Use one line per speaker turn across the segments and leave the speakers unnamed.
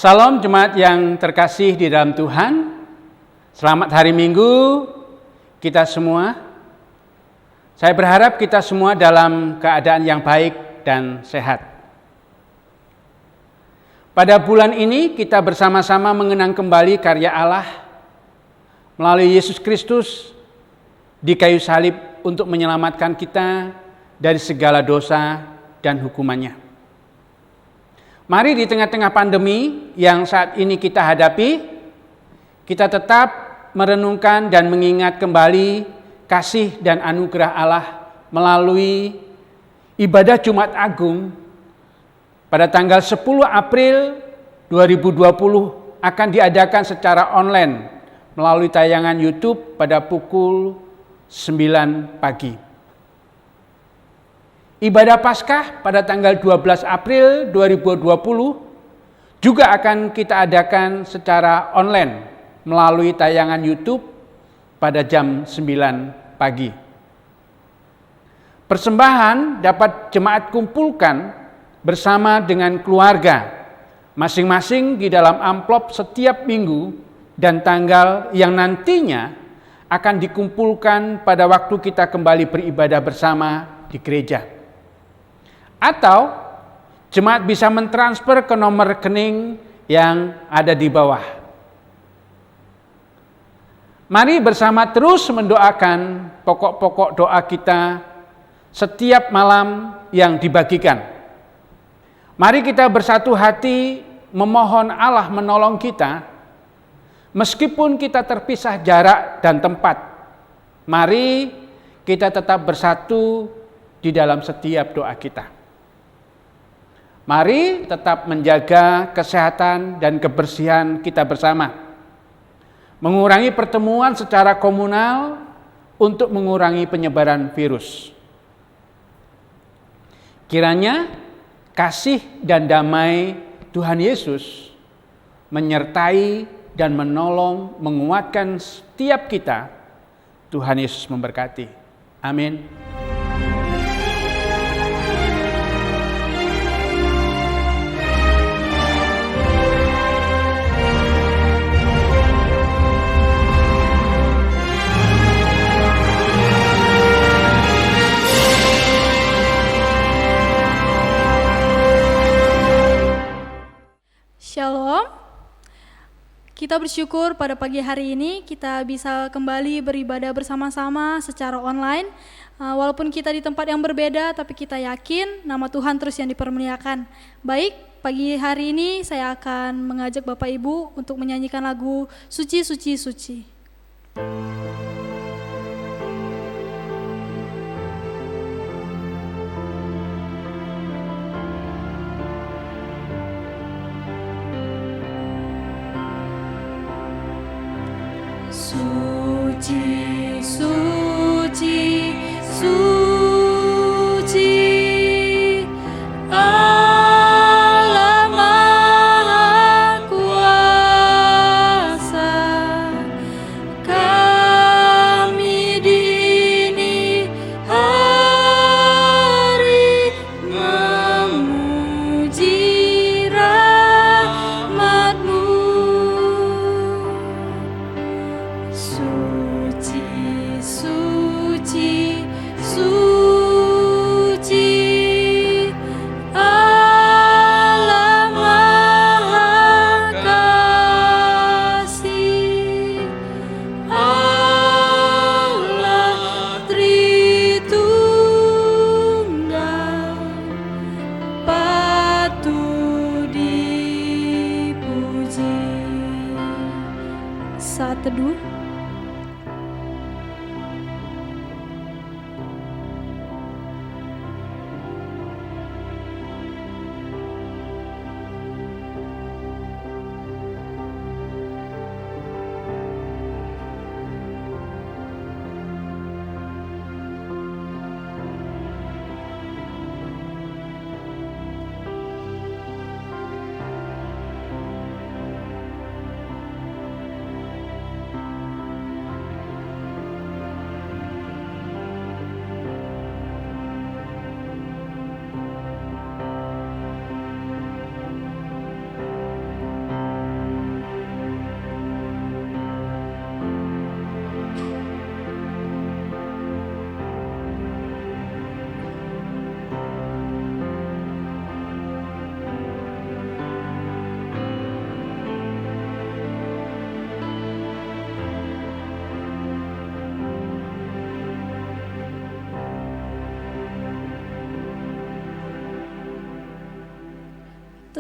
Salam jemaat yang terkasih di dalam Tuhan. Selamat hari Minggu kita semua. Saya berharap kita semua dalam keadaan yang baik dan sehat. Pada bulan ini kita bersama-sama mengenang kembali karya Allah melalui Yesus Kristus di kayu salib untuk menyelamatkan kita dari segala dosa dan hukumannya. Mari di tengah-tengah pandemi yang saat ini kita hadapi, kita tetap merenungkan dan mengingat kembali kasih dan anugerah Allah melalui ibadah Jumat Agung pada tanggal 10 April 2020 akan diadakan secara online melalui tayangan YouTube pada pukul 9 pagi. Ibadah Paskah pada tanggal 12 April 2020 juga akan kita adakan secara online melalui tayangan YouTube pada jam 9 pagi. Persembahan dapat jemaat kumpulkan bersama dengan keluarga, masing-masing di dalam amplop setiap minggu dan tanggal yang nantinya akan dikumpulkan pada waktu kita kembali beribadah bersama di gereja. Atau jemaat bisa mentransfer ke nomor rekening yang ada di bawah. Mari bersama terus mendoakan pokok-pokok doa kita setiap malam yang dibagikan. Mari kita bersatu hati memohon Allah menolong kita, meskipun kita terpisah jarak dan tempat. Mari kita tetap bersatu di dalam setiap doa kita. Mari tetap menjaga kesehatan dan kebersihan kita bersama. Mengurangi pertemuan secara komunal untuk mengurangi penyebaran virus. Kiranya kasih dan damai Tuhan Yesus menyertai dan menolong, menguatkan setiap kita. Tuhan Yesus memberkati. Amin.
Shalom. Kita bersyukur pada pagi hari ini kita bisa kembali beribadah bersama-sama secara online. Walaupun kita di tempat yang berbeda, tapi kita yakin nama Tuhan terus yang dipermuliakan. Baik, pagi hari ini saya akan mengajak Bapak Ibu untuk menyanyikan lagu Suci, Suci, Suci. Suci, suci, suci, Allah Maha Kuasa, kami dini hari memuji rahmat-Mu. Suci, suci, suci, Allah Maha Kasih, Allah Tritunggal, patut dipuji. Saat teduh.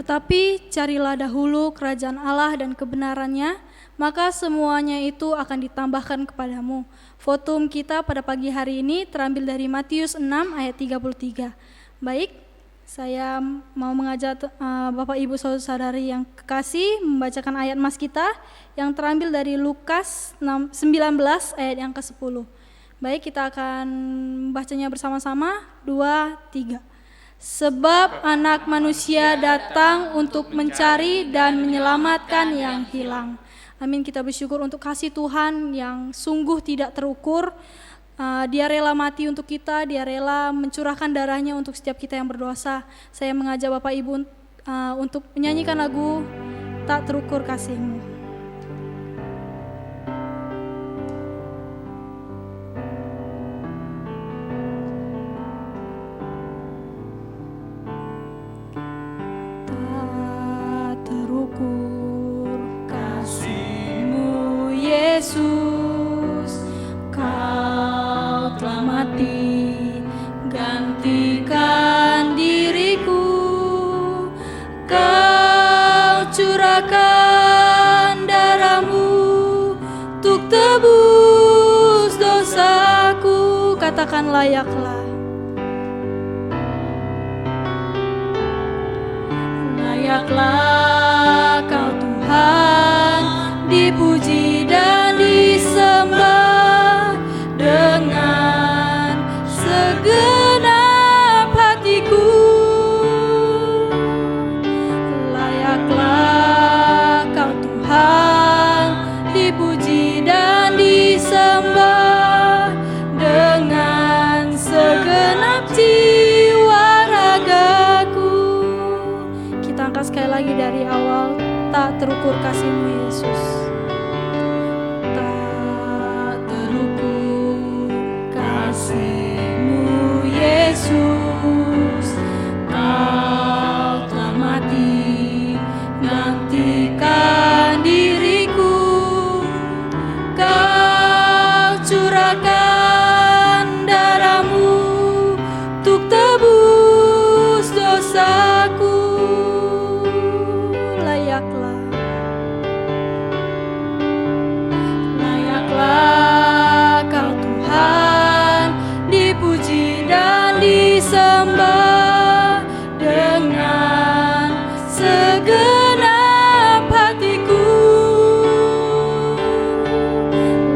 Tetapi carilah dahulu kerajaan Allah dan kebenarannya, maka semuanya itu akan ditambahkan kepadamu. Fotum kita pada pagi hari ini terambil dari Matius 6 ayat 33. Baik, saya mau mengajak Bapak Ibu Saudara-saudari yang kekasih membacakan ayat mas kita yang terambil dari Lukas 19 ayat yang ke-10. Baik, kita akan membacanya bersama-sama. 2, 3. Sebab anak manusia datang untuk mencari dan menyelamatkan yang hilang. Amin, kita bersyukur untuk kasih Tuhan yang sungguh tidak terukur. Dia rela mati untuk kita, dia rela mencurahkan darahnya untuk setiap kita yang berdosa. Saya mengajak Bapak Ibu untuk menyanyikan lagu Tak Terukur Kasih-Mu. Yesus, Kau telah mati, gantikan diriku. Kau curahkan darah-Mu untuk tebus dosaku. Katakan layaklah. Layaklah Kau Tuhan, dipuji dan disembah dengan segenap hatiku. Layaklah Kau Tuhan, dipuji dan disembah dengan segenap jiwa ragaku. Kita angkat sekali lagi dari awal. Tak terukur kasih-Mu Yesus. Tak terukur kasih-Mu Yesus. Kau telah mati, gantikan diriku. Kau curahkan darah-Mu untuk tebus dosaku. Layaklah Kau Tuhan, dipuji dan disembah dengan segenap hatiku.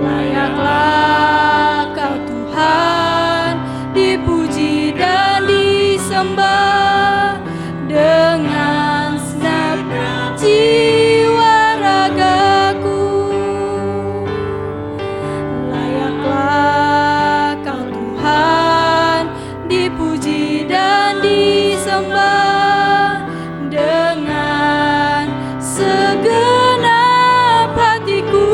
Layaklah Kau Tuhan, dipuji dan disembah dengan segenap jiwa ragaku. Layaklah Kau Tuhan, dipuji dan disembah dengan segenap hatiku.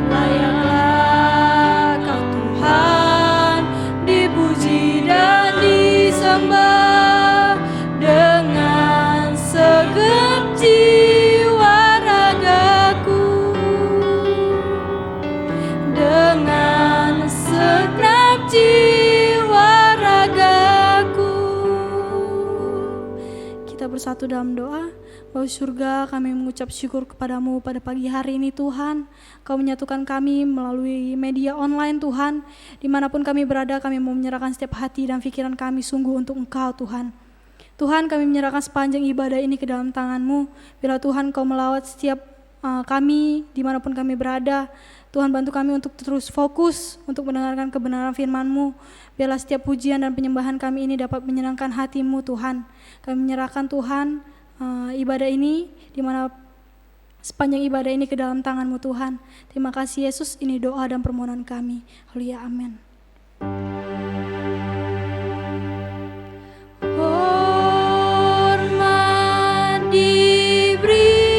Layaklah Kau Tuhan, dipuji dan disembah dengan segenap jiwa ragaku. Dengan segenap jiwa ragaku. Kita bersatu dalam doa. Bapa surga, kami mengucap syukur kepadamu pada pagi hari ini Tuhan. Kau menyatukan kami melalui media online Tuhan. Dimanapun kami berada, kami mau menyerahkan setiap hati dan pikiran kami sungguh untuk Engkau Tuhan. Tuhan, kami menyerahkan sepanjang ibadah ini ke dalam tangan-Mu. Bila Tuhan Kau melawat setiap kami dimanapun kami berada, Tuhan bantu kami untuk terus fokus untuk mendengarkan kebenaran firman-Mu. Biarlah setiap pujian dan penyembahan kami ini dapat menyenangkan hati-Mu Tuhan. Kami menyerahkan Tuhan ibadah ini, di mana sepanjang ibadah ini ke dalam tangan-Mu Tuhan. Terima kasih Yesus, ini doa dan permohonan kami. Haleluya, amin. Hormat diberi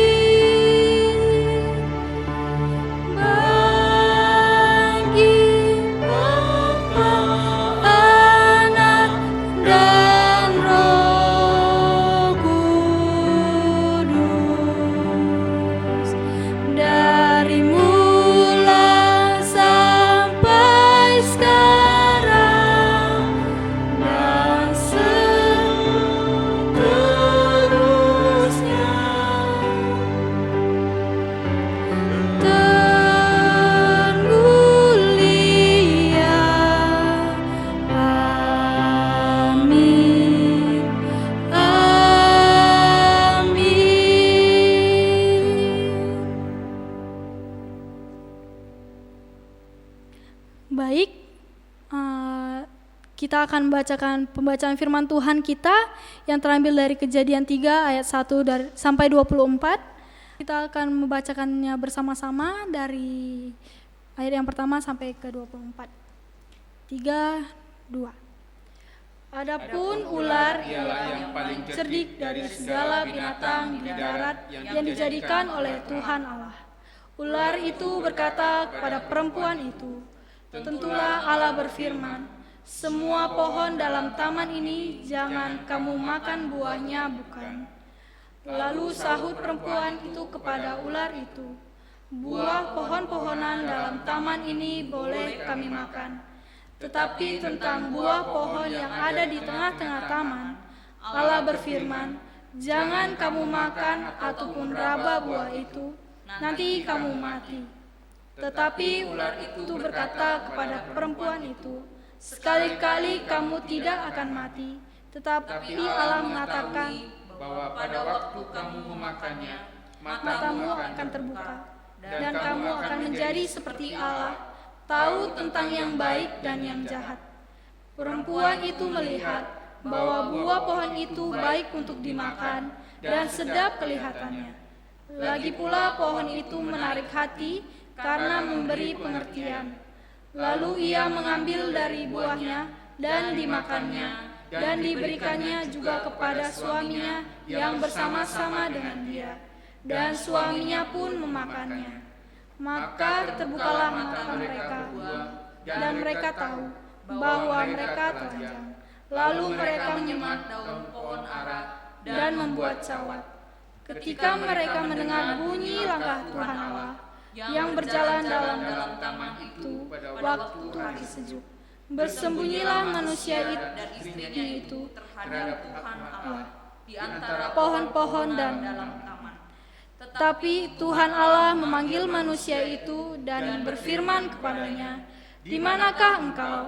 dari mula sampai sekarang. Kita akan membacakan pembacaan firman Tuhan kita yang terambil dari Kejadian 3 ayat 1 sampai 24. Kita akan membacakannya bersama-sama dari ayat yang pertama sampai ke 24. 3, 2. Adapun ular ialah yang paling cerdik dari segala binatang di darat yang dijadikan oleh Tuhan Allah. Ular itu berkata kepada perempuan itu, "Tentulah Allah berfirman, semua pohon dalam taman ini jangan kamu makan buahnya, bukan?" Lalu sahut perempuan itu kepada ular itu, "Buah pohon-pohonan dalam taman ini boleh kami makan, tetapi tentang buah pohon yang ada di tengah-tengah taman, Allah berfirman, jangan kamu makan ataupun raba buah itu, nanti kamu mati." Tetapi ular itu berkata kepada perempuan itu, "Sekali-kali kamu tidak akan mati." Tetapi Allah mengatakan
bahwa pada waktu kamu memakannya,
matamu akan terbuka, dan kamu akan menjadi seperti Allah, tahu tentang yang baik dan yang jahat. Perempuan itu melihat bahwa buah pohon itu baik untuk dimakan dan sedap kelihatannya. Lagi pula pohon itu menarik hati karena memberi pengertian. Lalu ia mengambil dari buahnya dan dimakannya, dan diberikannya juga kepada suaminya yang bersama-sama dengan dia, dan suaminya pun memakannya. Maka terbukalah mata mereka, dan mereka tahu bahwa mereka telanjang. Lalu mereka menyemat daun pohon ara dan membuat cawat. Ketika mereka mendengar bunyi langkah Tuhan Allah yang berjalan dalam taman itu waktu hari sejuk, bersembunyilah manusia dan istrinya itu terhadap Tuhan Allah di antara pohon-pohon dan dalam taman. Tetapi Tuhan Allah memanggil manusia itu dan berfirman kepadanya, "Di manakah engkau?"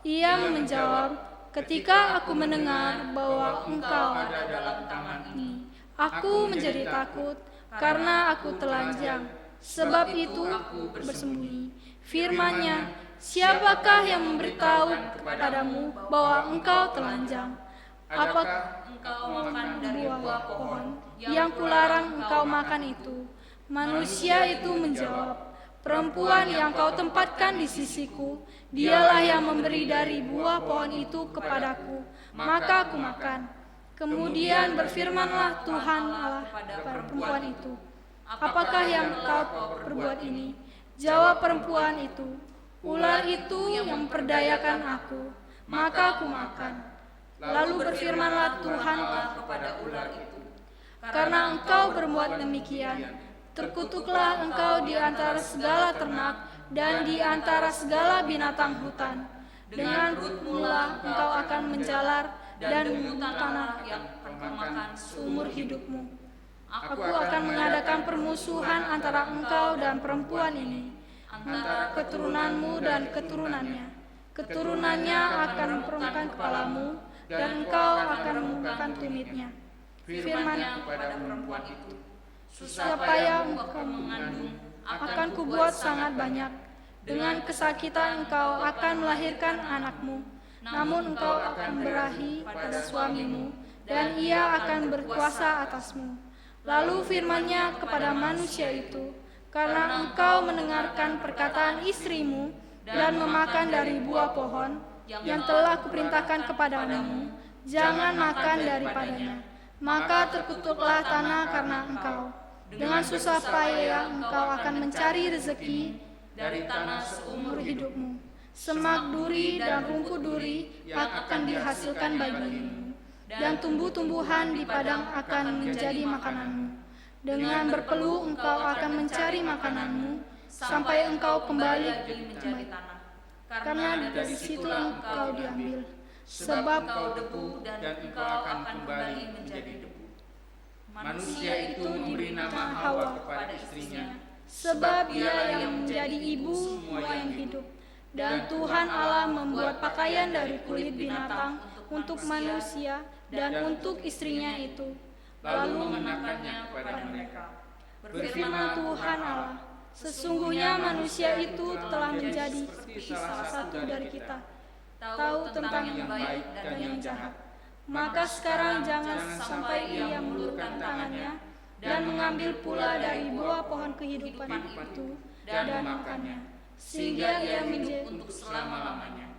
Ia menjawab, "Ketika aku mendengar bahwa engkau ada dalam taman ini, aku menjadi takut karena aku telanjang, sebab itu aku bersembunyi." Firman-Nya, "Siapakah yang memberitahu kepadamu bahwa engkau telanjang? Apakah engkau makan dari buah pohon yang kularang engkau makan itu?" Manusia itu menjawab, "Perempuan yang kau tempatkan di sisiku, dialah yang memberi dari buah pohon itu kepadaku, maka aku makan." Kemudian berfirmanlah Tuhan Allah kepada perempuan itu, "Apakah yang kau perbuat ini?" Jawab perempuan itu, "Ular itu yang memperdayakan aku, maka aku makan." Lalu berfirmanlah Tuhan Allah kepada ular itu, "Karena engkau berbuat demikian, terkutuklah engkau di antara segala ternak dan di antara segala binatang hutan. Dengan perutmu lah engkau akan menjalar dan tanah yang engkau makan seumur hidupmu. Aku akan mengadakan permusuhan antara engkau dan perempuan ini, antara keturunanmu dan keturunannya. Keturunannya akan memperungkan kepalamu, dan engkau akan membukakan tumitnya." Firman kepada perempuan itu, "Siapa yang engkau mengandung akan kubuat sangat banyak. Dengan kesakitan engkau akan melahirkan anakmu, namun engkau akan berahi pada suamimu, dan ia akan berkuasa atasmu." Lalu firman-Nya kepada manusia itu, "Karena engkau mendengarkan perkataan istrimu dan memakan dari buah pohon yang telah kuperintahkan kepadamu, jangan makan daripadanya, maka terkutuklah tanah karena engkau. Dengan susah payah engkau akan mencari rezeki dari tanah seumur hidupmu. Semak duri dan rumput duri akan dihasilkan bagimu, dan tumbuh-tumbuhan di padang akan menjadi makananmu. Dengan berpeluh engkau akan mencari makananmu sampai engkau kembali menjadi tanah, karena dari situ engkau diambil, sebab engkau debu dan engkau akan kembali menjadi debu." Manusia itu memberi nama Hawa kepada istrinya, sebab dia yang menjadi ibu semua yang hidup. Dan Tuhan Allah membuat pakaian dari kulit binatang untuk manusia dan untuk istrinya itu, lalu mengenakannya kepada mereka. Berfirman Tuhan Allah, "Sesungguhnya manusia itu telah menjadi seperti salah satu dari kita, tahu tentang yang baik dan yang jahat. Maka sekarang jangan sampai ia mengulurkan tangannya dan mengambil pula dari buah pohon kehidupan itu dan memakannya, sehingga ia hidup untuk selama-lamanya.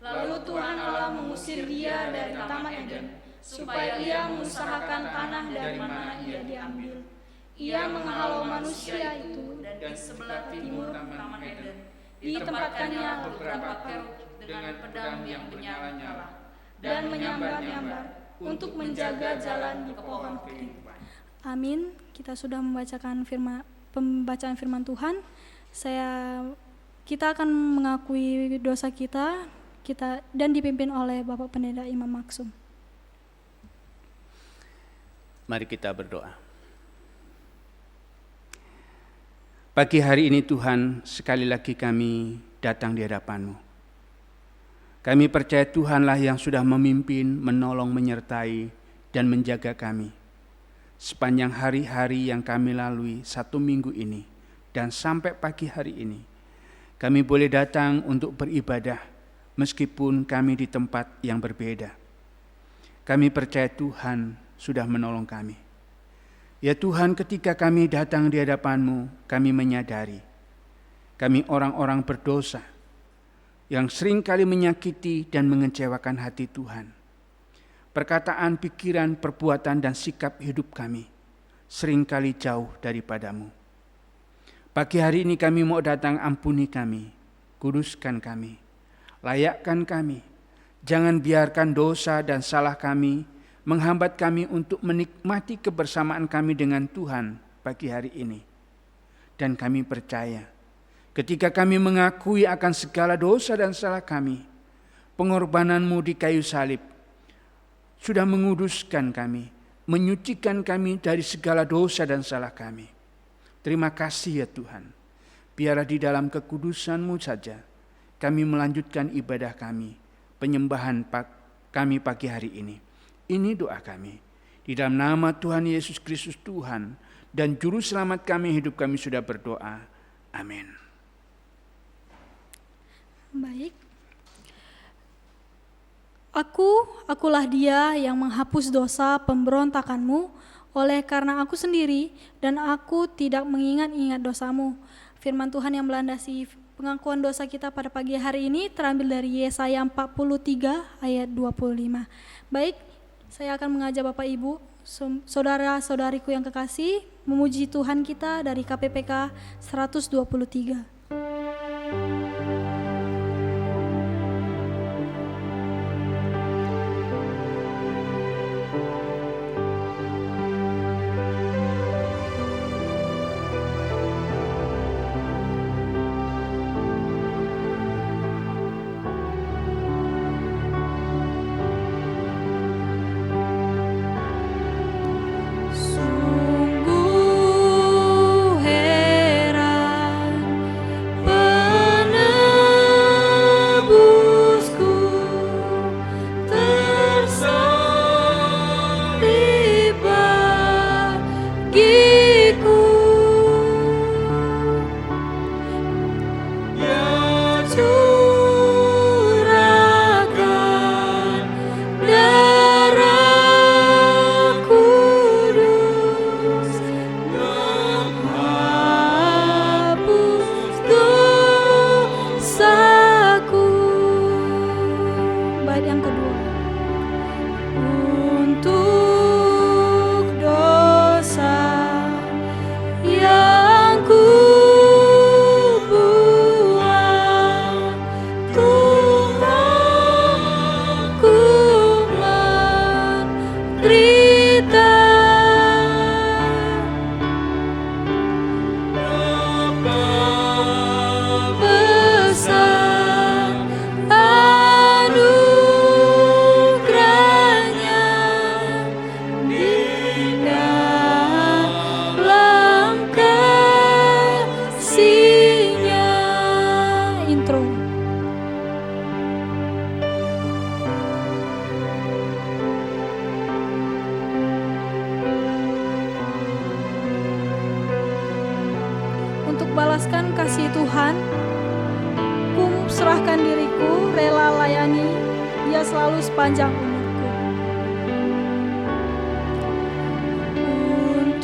Lalu Tuhan Allah mengusir dia dari Taman Eden, supaya ia mengusahakan tanah dari mana ia diambil. Ia menghalau manusia itu dan di sebelah timur Taman Eden ditempatkannya beberapa kerub dengan pedang yang menyala-nyala dan menyambar-nyambar untuk menjaga jalan di pohon kehidupan. Amin. Kita sudah membacakan pembacaan firman Tuhan. Kita akan mengakui dosa kita dan dipimpin oleh Bapak Pendeta Imam Maksum.
Mari kita berdoa. Pagi hari ini Tuhan, sekali lagi kami datang di hadapan-Mu. Kami percaya Tuhanlah yang sudah memimpin, menolong, menyertai, dan menjaga kami. Sepanjang hari-hari yang kami lalui 1 minggu ini, dan sampai pagi hari ini, kami boleh datang untuk beribadah, meskipun kami di tempat yang berbeda. Kami percaya Tuhan sudah menolong kami. Ya Tuhan, ketika kami datang di hadapan-Mu, kami menyadari kami orang-orang berdosa yang seringkali menyakiti dan mengecewakan hati Tuhan. Perkataan, pikiran, perbuatan, dan sikap hidup kami seringkali jauh daripada-Mu. Pagi hari ini kami mau datang, ampuni kami, kuduskan kami, layakkan kami. Jangan biarkan dosa dan salah kami menghambat kami untuk menikmati kebersamaan kami dengan Tuhan pagi hari ini. Dan kami percaya, ketika kami mengakui akan segala dosa dan salah kami, pengorbanan-Mu di kayu salib sudah menguduskan kami, menyucikan kami dari segala dosa dan salah kami. Terima kasih ya Tuhan. Biarlah di dalam kekudusan-Mu saja kami melanjutkan ibadah kami, penyembahan kami pagi hari ini. Ini doa kami. Di dalam nama Tuhan Yesus Kristus Tuhan dan Juru Selamat kami, hidup kami sudah berdoa. Amin.
Baik. Akulah Dia yang menghapus dosa pemberontakanmu, oleh karena Aku sendiri dan Aku tidak mengingat-ingat dosamu. Firman Tuhan yang melandasi pengakuan dosa kita pada pagi hari ini terambil dari Yesaya 43 ayat 25. Baik, saya akan mengajak Bapak Ibu, saudara-saudariku yang kekasih, memuji Tuhan kita dari KPPK 123. serahkan diriku, rela layani Dia selalu sepanjang umurku. Untuk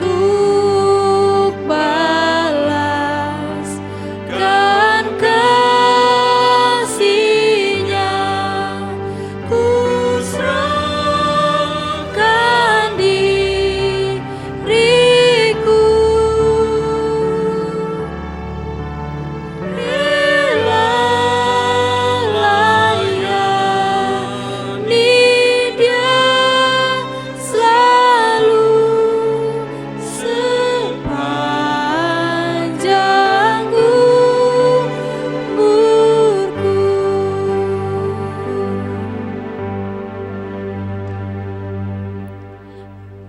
balaskan kasih-Nya, ku serahkan diriku. Rela layani Dia selalu sepanjang umurku.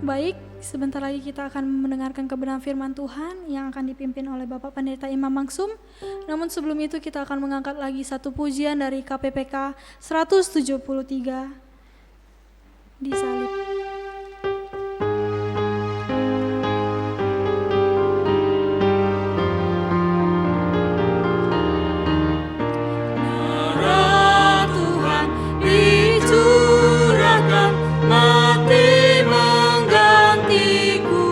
Baik, sebentar lagi kita akan mendengarkan kebenaran firman Tuhan yang akan dipimpin oleh Bapak Pendeta Imam Maksum. Namun sebelum itu kita akan mengangkat lagi satu pujian dari KPPK 173, Disalib. Darah Tuhan dicurahkan, mati menggantiku,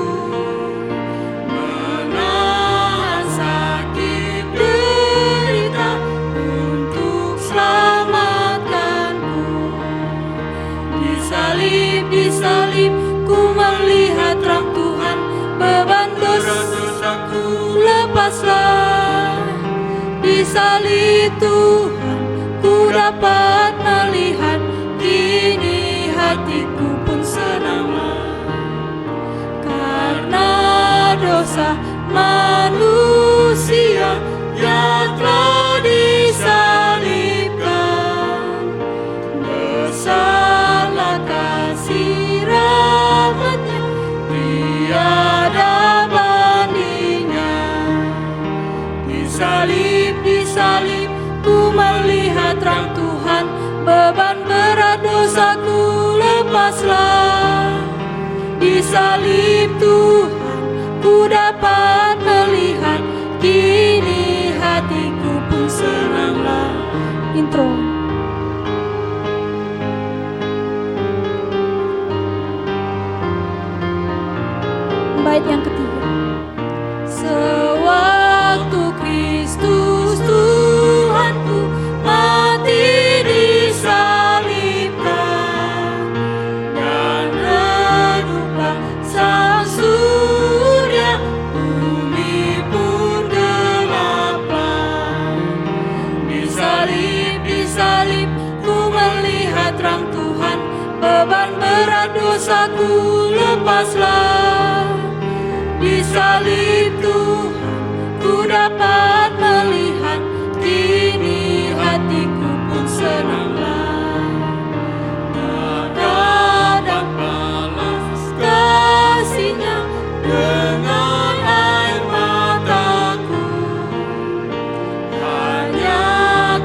menahan sakit derita untuk selamatkanku. Disalib, disalib, ku melihat terang Tuhan, beban dosaku lepaslah. Disalib Tuhan, ku dapat melihat, kini hatiku pun senanglah. Karena dosa manusia yang telah disalibkan, besarlah kasih rahmat-Nya, tiada bandingnya. Disalib, disalib, ku melihat terang Tuhan, beban berat dosaku lepaslah. Disalib Tuhan, ku dapat melihat, kini hatiku pun senanglah. Intro. Bait yang ketiga. Sewaktu Kristus Tuhanku mati disalibkan, dan reduplah sang surya, bumi pun gelaplah. Disalib, disalib, ku melihat terang Tuhan, beban berat dosaku lepaslah. Disalib Tuhan, ku dapat melihat, kini hatiku pun senanglah. Tak dapat balas kasih-Nya dengan air mataku, hanya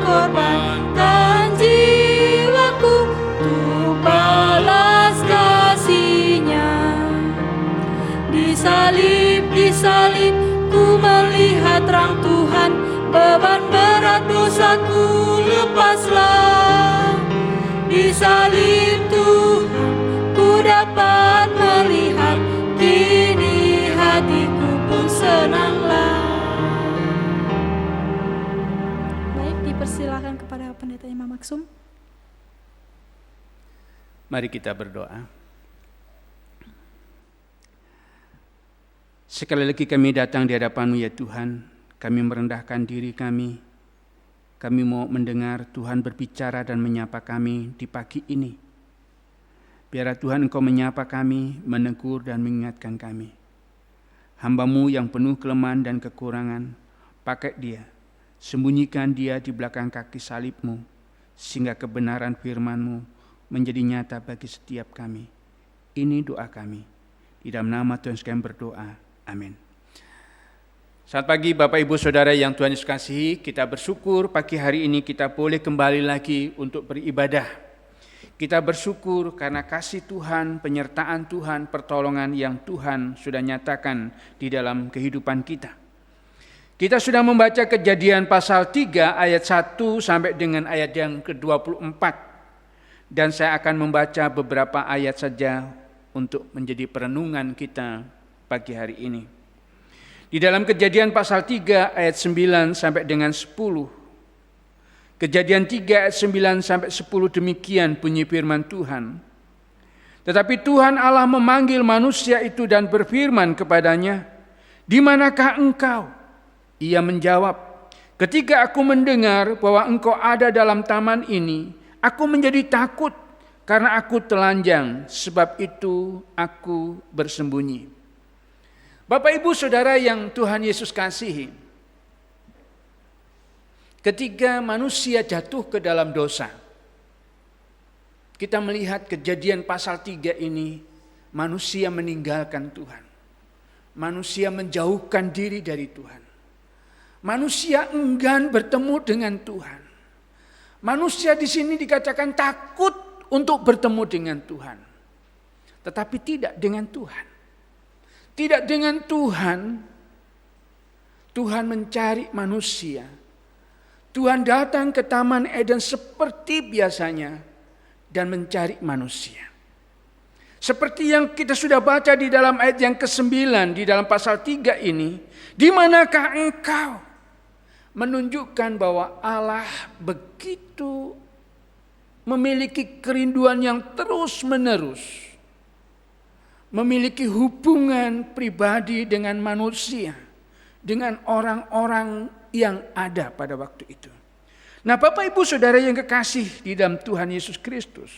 korbankan jiwaku untuk balas kasih-Nya. Disalib, disalib, ku melihat terang Tuhan, beban berat dosaku lepaslah. Disalib Tuhan, ku dapat melihat, kini hatiku pun senanglah. Baik, dipersilakan kepada Pendeta Imam Maksum.
Mari kita berdoa. Sekali lagi kami datang di hadapan-Mu ya Tuhan, kami merendahkan diri kami. Kami mau mendengar Tuhan berbicara dan menyapa kami di pagi ini. Biarlah Tuhan Engkau menyapa kami, menegur dan mengingatkan kami. Hamba-Mu yang penuh kelemahan dan kekurangan, pakai dia, sembunyikan dia di belakang kaki salib-Mu, sehingga kebenaran firman-Mu menjadi nyata bagi setiap kami. Ini doa kami. Di dalam nama Tuhan kami berdoa. Amin. Selamat pagi Bapak Ibu Saudara yang Tuhan Yesus kasihi. Kita bersyukur pagi hari ini kita boleh kembali lagi untuk beribadah. Kita bersyukur karena kasih Tuhan, penyertaan Tuhan, pertolongan yang Tuhan sudah nyatakan di dalam kehidupan kita. Kita sudah membaca Kejadian pasal 3 ayat 1 sampai dengan ayat yang ke-24. Dan saya akan membaca beberapa ayat saja untuk menjadi perenungan kita pagi hari ini. Di dalam Kejadian pasal 3 ayat 9 sampai dengan 10. Kejadian 3 ayat 9 sampai 10 demikian bunyi firman Tuhan. Tetapi Tuhan Allah memanggil manusia itu dan berfirman kepadanya, "Di manakah engkau?" Ia menjawab, "Ketika aku mendengar bahwa engkau ada dalam taman ini, aku menjadi takut karena aku telanjang, sebab itu aku bersembunyi." Bapak Ibu Saudara yang Tuhan Yesus kasihi, ketika manusia jatuh ke dalam dosa, kita melihat Kejadian pasal 3 ini, manusia meninggalkan Tuhan. Manusia menjauhkan diri dari Tuhan. Manusia enggan bertemu dengan Tuhan. Manusia di sini dikatakan takut untuk bertemu dengan Tuhan. Tetapi tidak dengan Tuhan. Tidak dengan Tuhan. Tuhan mencari manusia. Tuhan datang ke Taman Eden seperti biasanya dan mencari manusia. Seperti yang kita sudah baca di dalam ayat yang ke-9 di dalam pasal 3 ini, "Di manakah engkau?" Menunjukkan bahwa Allah begitu memiliki kerinduan yang terus-menerus, memiliki hubungan pribadi dengan manusia, dengan orang-orang yang ada pada waktu itu. Nah, Bapak Ibu Saudara yang kekasih di dalam Tuhan Yesus Kristus,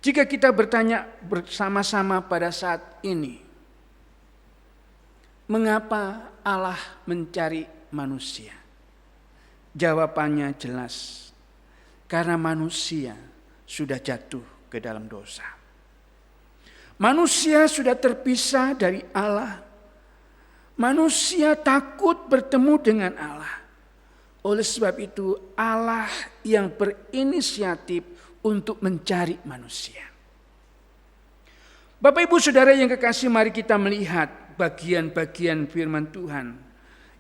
jika kita bertanya bersama-sama pada saat ini, mengapa Allah mencari manusia? Jawabannya jelas, karena manusia sudah jatuh ke dalam dosa. Manusia sudah terpisah dari Allah. Manusia takut bertemu dengan Allah. Oleh sebab itu Allah yang berinisiatif untuk mencari manusia. Bapak Ibu Saudara yang kekasih, mari kita melihat bagian-bagian firman Tuhan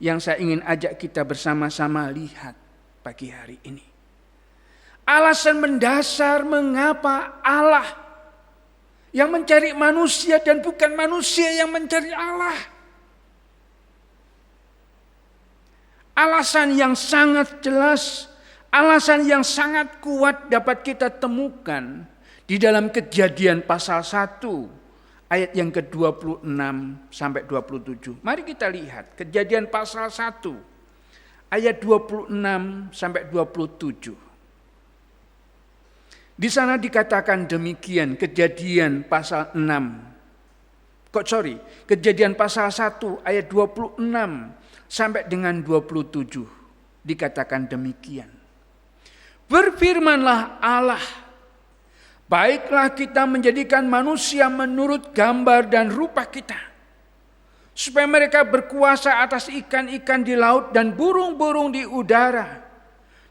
yang saya ingin ajak kita bersama-sama lihat pagi hari ini. Alasan mendasar mengapa Allah yang mencari manusia dan bukan manusia yang mencari Allah. Alasan yang sangat jelas, alasan yang sangat kuat dapat kita temukan di dalam Kejadian pasal 1 ayat yang ke-26 sampai 27. Mari kita lihat Kejadian pasal 1 ayat 26 sampai 27. Di sana dikatakan demikian, Kejadian pasal 6. Kejadian pasal 1 ayat 26 sampai dengan 27 dikatakan demikian. Berfirmanlah Allah, "Baiklah kita menjadikan manusia menurut gambar dan rupa kita, supaya mereka berkuasa atas ikan-ikan di laut dan burung-burung di udara,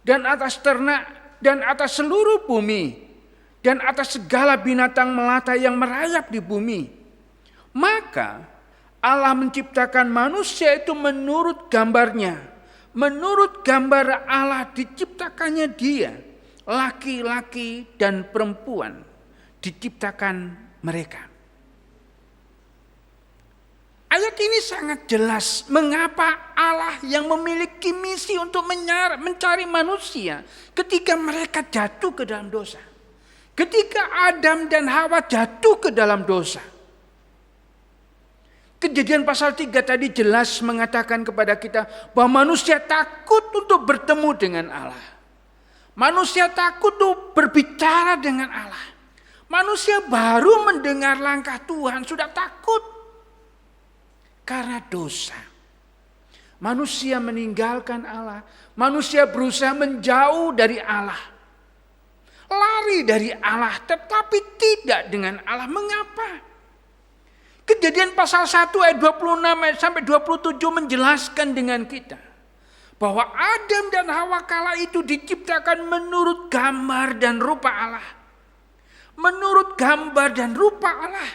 dan atas ternak, dan atas seluruh bumi, dan atas segala binatang melata yang merayap di bumi." Maka Allah menciptakan manusia itu menurut gambarnya. Menurut gambar Allah diciptakannya dia. Laki-laki dan perempuan diciptakan mereka. Ayat ini sangat jelas mengapa Allah yang memiliki misi untuk mencari manusia ketika mereka jatuh ke dalam dosa. Ketika Adam dan Hawa jatuh ke dalam dosa. Kejadian pasal 3 tadi jelas mengatakan kepada kita bahwa manusia takut untuk bertemu dengan Allah. Manusia takut untuk berbicara dengan Allah. Manusia baru mendengar langkah Tuhan sudah takut. Karena dosa. Manusia meninggalkan Allah. Manusia berusaha menjauh dari Allah. Lari dari Allah tetapi tidak dengan Allah. Mengapa? Kejadian pasal 1 ayat 26 sampai 27 menjelaskan dengan kita bahwa Adam dan Hawa kala itu diciptakan menurut gambar dan rupa Allah. Menurut gambar dan rupa Allah.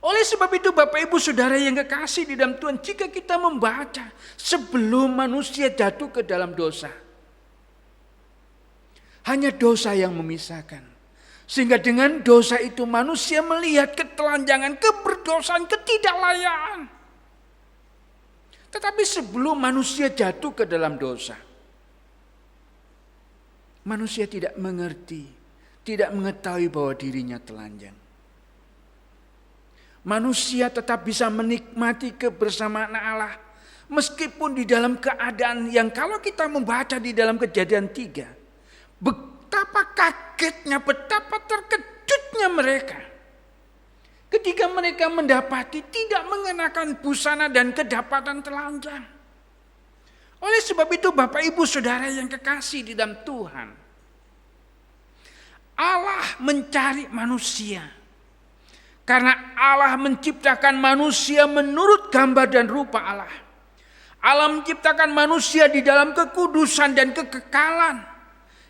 Oleh sebab itu Bapak Ibu Saudara yang kekasih di dalam Tuhan, jika kita membaca sebelum manusia jatuh ke dalam dosa, hanya dosa yang memisahkan. Sehingga dengan dosa itu manusia melihat ketelanjangan, keberdosaan, ketidaklayaan. Tetapi sebelum manusia jatuh ke dalam dosa, manusia tidak mengerti, tidak mengetahui bahwa dirinya telanjang. Manusia tetap bisa menikmati kebersamaan Allah. Meskipun di dalam keadaan yang kalau kita membaca di dalam Kejadian 3. Betapa kagetnya, betapa terkejutnya mereka. Ketika mereka mendapati tidak mengenakan busana dan kedapatan telanjang. Oleh sebab itu Bapak Ibu Saudara yang kekasih di dalam Tuhan. Allah mencari manusia. Karena Allah menciptakan manusia menurut gambar dan rupa Allah. Allah menciptakan manusia di dalam kekudusan dan kekekalan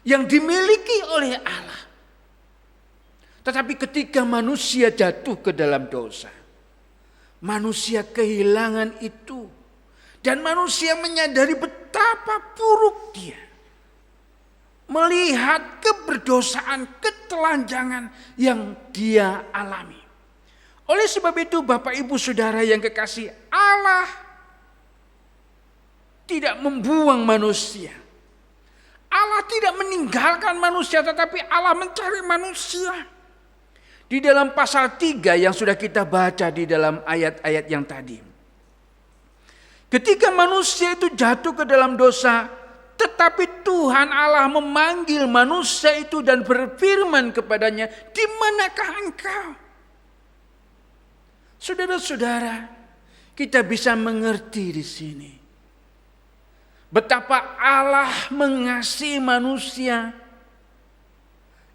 yang dimiliki oleh Allah. Tetapi ketika manusia jatuh ke dalam dosa, manusia kehilangan itu. Dan manusia menyadari betapa buruk dia. Melihat keberdosaan, ketelanjangan yang dia alami. Oleh sebab itu Bapak Ibu Saudara yang kekasih, Allah tidak membuang manusia. Allah tidak meninggalkan manusia, tetapi Allah mencari manusia. Di dalam pasal 3 yang sudah kita baca di dalam ayat-ayat yang tadi. Ketika manusia itu jatuh ke dalam dosa, tetapi Tuhan Allah memanggil manusia itu dan berfirman kepadanya, "Di manakah engkau?" Saudara-saudara, kita bisa mengerti di sini betapa Allah mengasihi manusia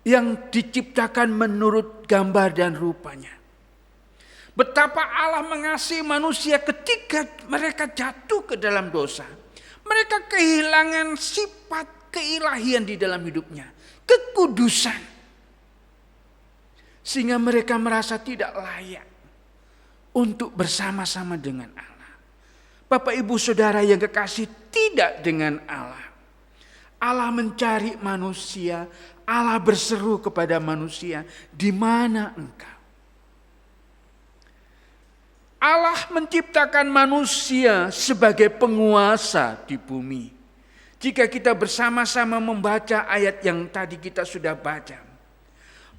yang diciptakan menurut gambar dan rupanya. Betapa Allah mengasihi manusia ketika mereka jatuh ke dalam dosa. Mereka kehilangan sifat keilahian di dalam hidupnya, kekudusan. Sehingga mereka merasa tidak layak untuk bersama-sama dengan Allah. Bapak Ibu Saudara yang kekasih, tidak dengan Allah. Allah mencari manusia, Allah berseru kepada manusia, "Di mana engkau?" Allah menciptakan manusia sebagai penguasa di bumi. Jika kita bersama-sama membaca ayat yang tadi kita sudah baca.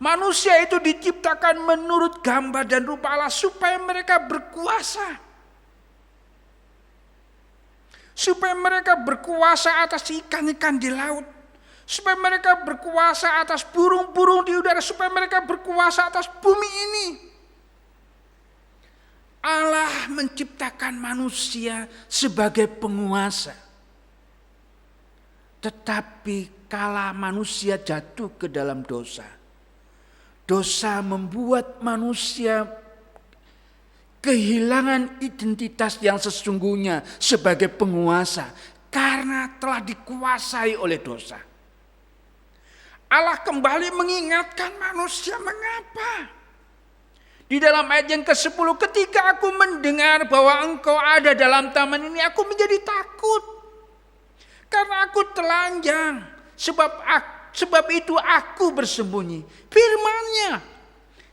Manusia itu diciptakan menurut gambar dan rupa Allah supaya mereka berkuasa. Supaya mereka berkuasa atas ikan-ikan di laut. Supaya mereka berkuasa atas burung-burung di udara. Supaya mereka berkuasa atas bumi ini. Allah menciptakan manusia sebagai penguasa. Tetapi kala manusia jatuh ke dalam dosa, dosa membuat manusia kehilangan identitas yang sesungguhnya sebagai penguasa karena telah dikuasai oleh dosa. Allah kembali mengingatkan manusia mengapa. Di dalam ayat yang ke-10, ketika aku mendengar bahwa engkau ada dalam taman ini, aku menjadi takut. Karena aku telanjang, sebab itu aku bersembunyi. Firman-Nya,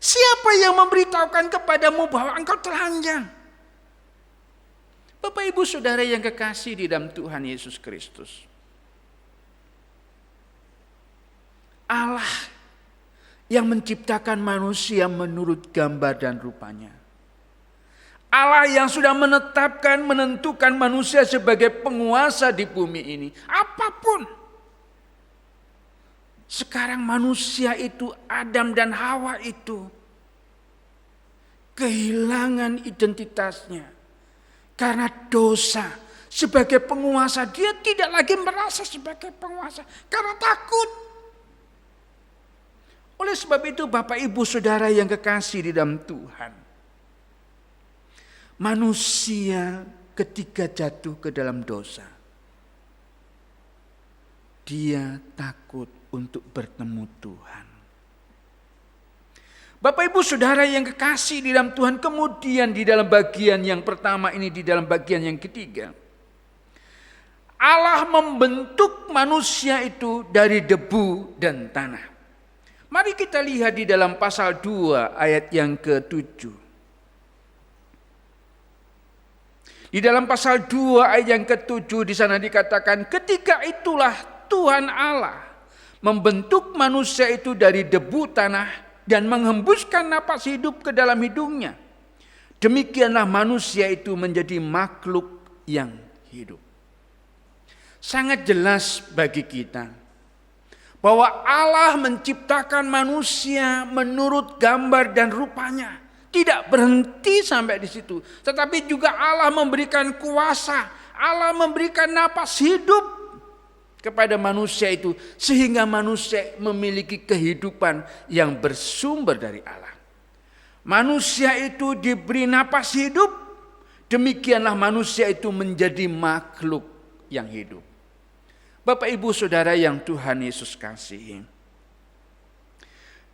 siapa yang memberitahukan kepadamu bahwa engkau telanjang? Bapak Ibu Saudara yang kekasih di dalam Tuhan Yesus Kristus. Allah yang menciptakan manusia menurut gambar dan rupanya. Allah yang sudah menentukan manusia sebagai penguasa di bumi ini. Apapun. Sekarang manusia itu, Adam dan Hawa itu kehilangan identitasnya. Karena dosa. Sebagai penguasa, dia tidak lagi merasa sebagai penguasa. Karena takut. Oleh sebab itu Bapak Ibu Saudara yang kekasih di dalam Tuhan. Manusia ketika jatuh ke dalam dosa, dia takut untuk bertemu Tuhan. Bapak Ibu Saudara yang kekasih di dalam Tuhan, kemudian di dalam bagian yang pertama ini, di dalam bagian yang ketiga, Allah membentuk manusia itu dari debu dan tanah. Mari kita lihat di dalam pasal 2 ayat yang ke-7. Di dalam pasal 2 ayat yang ke-7 di sana dikatakan, ketika itulah Tuhan Allah membentuk manusia itu dari debu tanah dan menghembuskan napas hidup ke dalam hidungnya. Demikianlah manusia itu menjadi makhluk yang hidup. Sangat jelas bagi kita bahwa Allah menciptakan manusia menurut gambar dan rupanya. Tidak berhenti sampai di situ, tetapi juga Allah memberikan kuasa, Allah memberikan napas hidup kepada manusia itu, sehingga manusia memiliki kehidupan yang bersumber dari Allah. Manusia itu diberi napas hidup, demikianlah manusia itu menjadi makhluk yang hidup. Bapak Ibu Saudara yang Tuhan Yesus kasihi,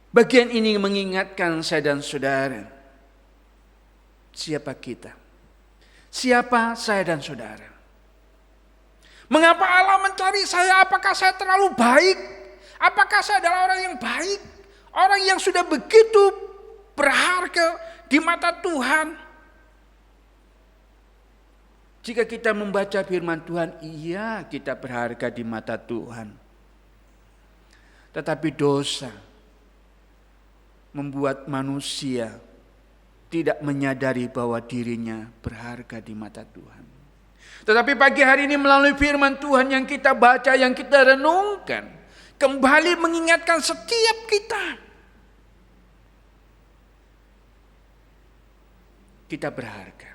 bagian ini mengingatkan saya dan saudara, siapa kita? Siapa saya dan saudara? Mengapa Allah mencari saya? Apakah saya terlalu baik? Apakah saya adalah orang yang baik? Orang yang sudah begitu berharga di mata Tuhan? Jika kita membaca firman Tuhan, iya kita berharga di mata Tuhan. Tetapi dosa membuat manusia tidak menyadari bahwa dirinya berharga di mata Tuhan. Tetapi pagi hari ini melalui firman Tuhan yang kita baca, yang kita renungkan, kembali mengingatkan setiap kita berharga.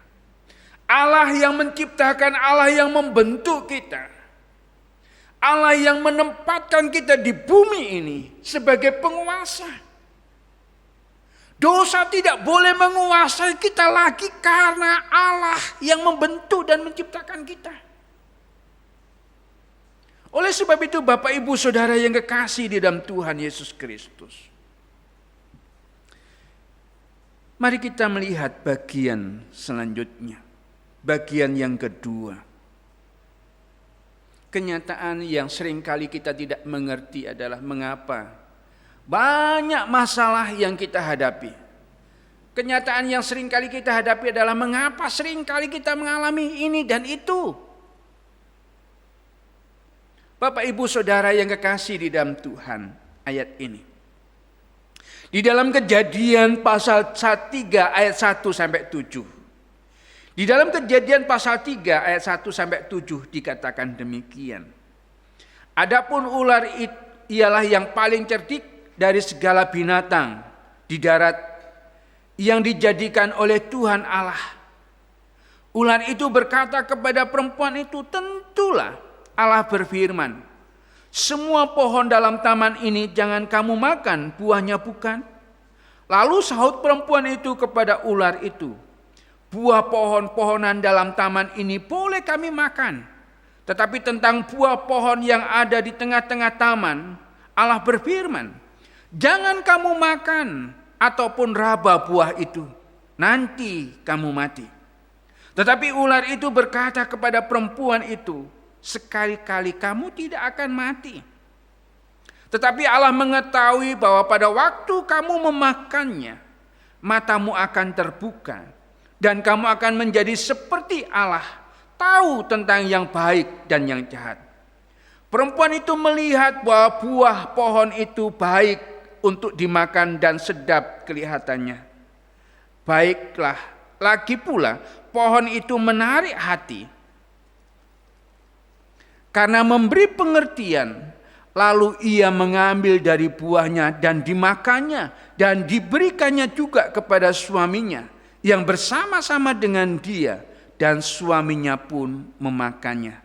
Allah yang menciptakan, Allah yang membentuk kita, Allah yang menempatkan kita di bumi ini sebagai penguasa. Dosa tidak boleh menguasai kita lagi karena Allah yang membentuk dan menciptakan kita. Oleh sebab itu Bapak Ibu Saudara yang kekasih di dalam Tuhan Yesus Kristus, mari kita melihat bagian selanjutnya. Bagian yang kedua. Kenyataan yang seringkali kita tidak mengerti adalah mengapa banyak masalah yang kita hadapi. Kenyataan yang seringkali kita hadapi adalah mengapa seringkali kita mengalami ini dan itu. Bapak Ibu Saudara yang kekasih di dalam Tuhan, ayat ini. Di dalam Kejadian pasal 3 ayat 1 sampai 7. Di dalam Kejadian pasal 3 ayat 1 sampai 7 dikatakan demikian. Adapun ular ialah yang paling cerdik dari segala binatang di darat yang dijadikan oleh Tuhan Allah. Ular itu berkata kepada perempuan itu, tentulah Allah berfirman, semua pohon dalam taman ini jangan kamu makan buahnya bukan? Lalu sahut perempuan itu kepada ular itu, buah pohon-pohonan dalam taman ini boleh kami makan. Tetapi tentang buah pohon yang ada di tengah-tengah taman, Allah berfirman, jangan kamu makan ataupun raba buah itu, nanti kamu mati. Tetapi ular itu berkata kepada perempuan itu, sekali-kali kamu tidak akan mati. Tetapi Allah mengetahui bahwa pada waktu kamu memakannya, matamu akan terbuka, dan kamu akan menjadi seperti Allah, tahu tentang yang baik dan yang jahat. Perempuan itu melihat bahwa buah pohon itu baik untuk dimakan dan sedap kelihatannya. Baiklah, lagi pula pohon itu menarik hati karena memberi pengertian. Lalu ia mengambil dari buahnya dan dimakannya dan diberikannya juga kepada suaminya yang bersama-sama dengan dia, dan suaminya pun memakannya.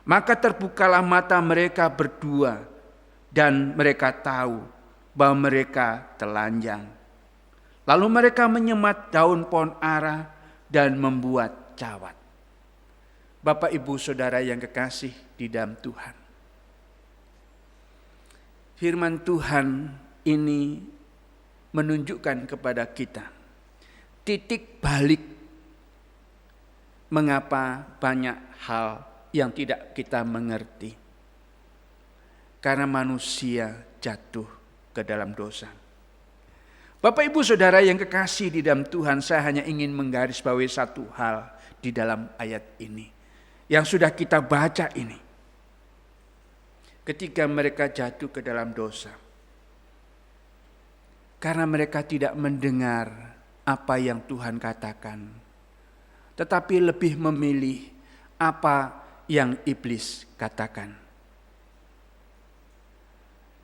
Maka terbukalah mata mereka berdua dan mereka tahu bahwa mereka telanjang. Lalu mereka menyemat daun pohon ara dan membuat cawat. Bapak Ibu Saudara yang kekasih di dalam Tuhan, firman Tuhan ini menunjukkan kepada kita titik balik mengapa banyak hal yang tidak kita mengerti. Karena manusia jatuh ke dalam dosa. Bapak Ibu Saudara yang kekasih di dalam Tuhan, saya hanya ingin menggarisbawahi satu hal di dalam ayat ini. Yang sudah kita baca ini. Ketika mereka jatuh ke dalam dosa. Karena mereka tidak mendengar apa yang Tuhan katakan. Tetapi lebih memilih apa yang iblis katakan.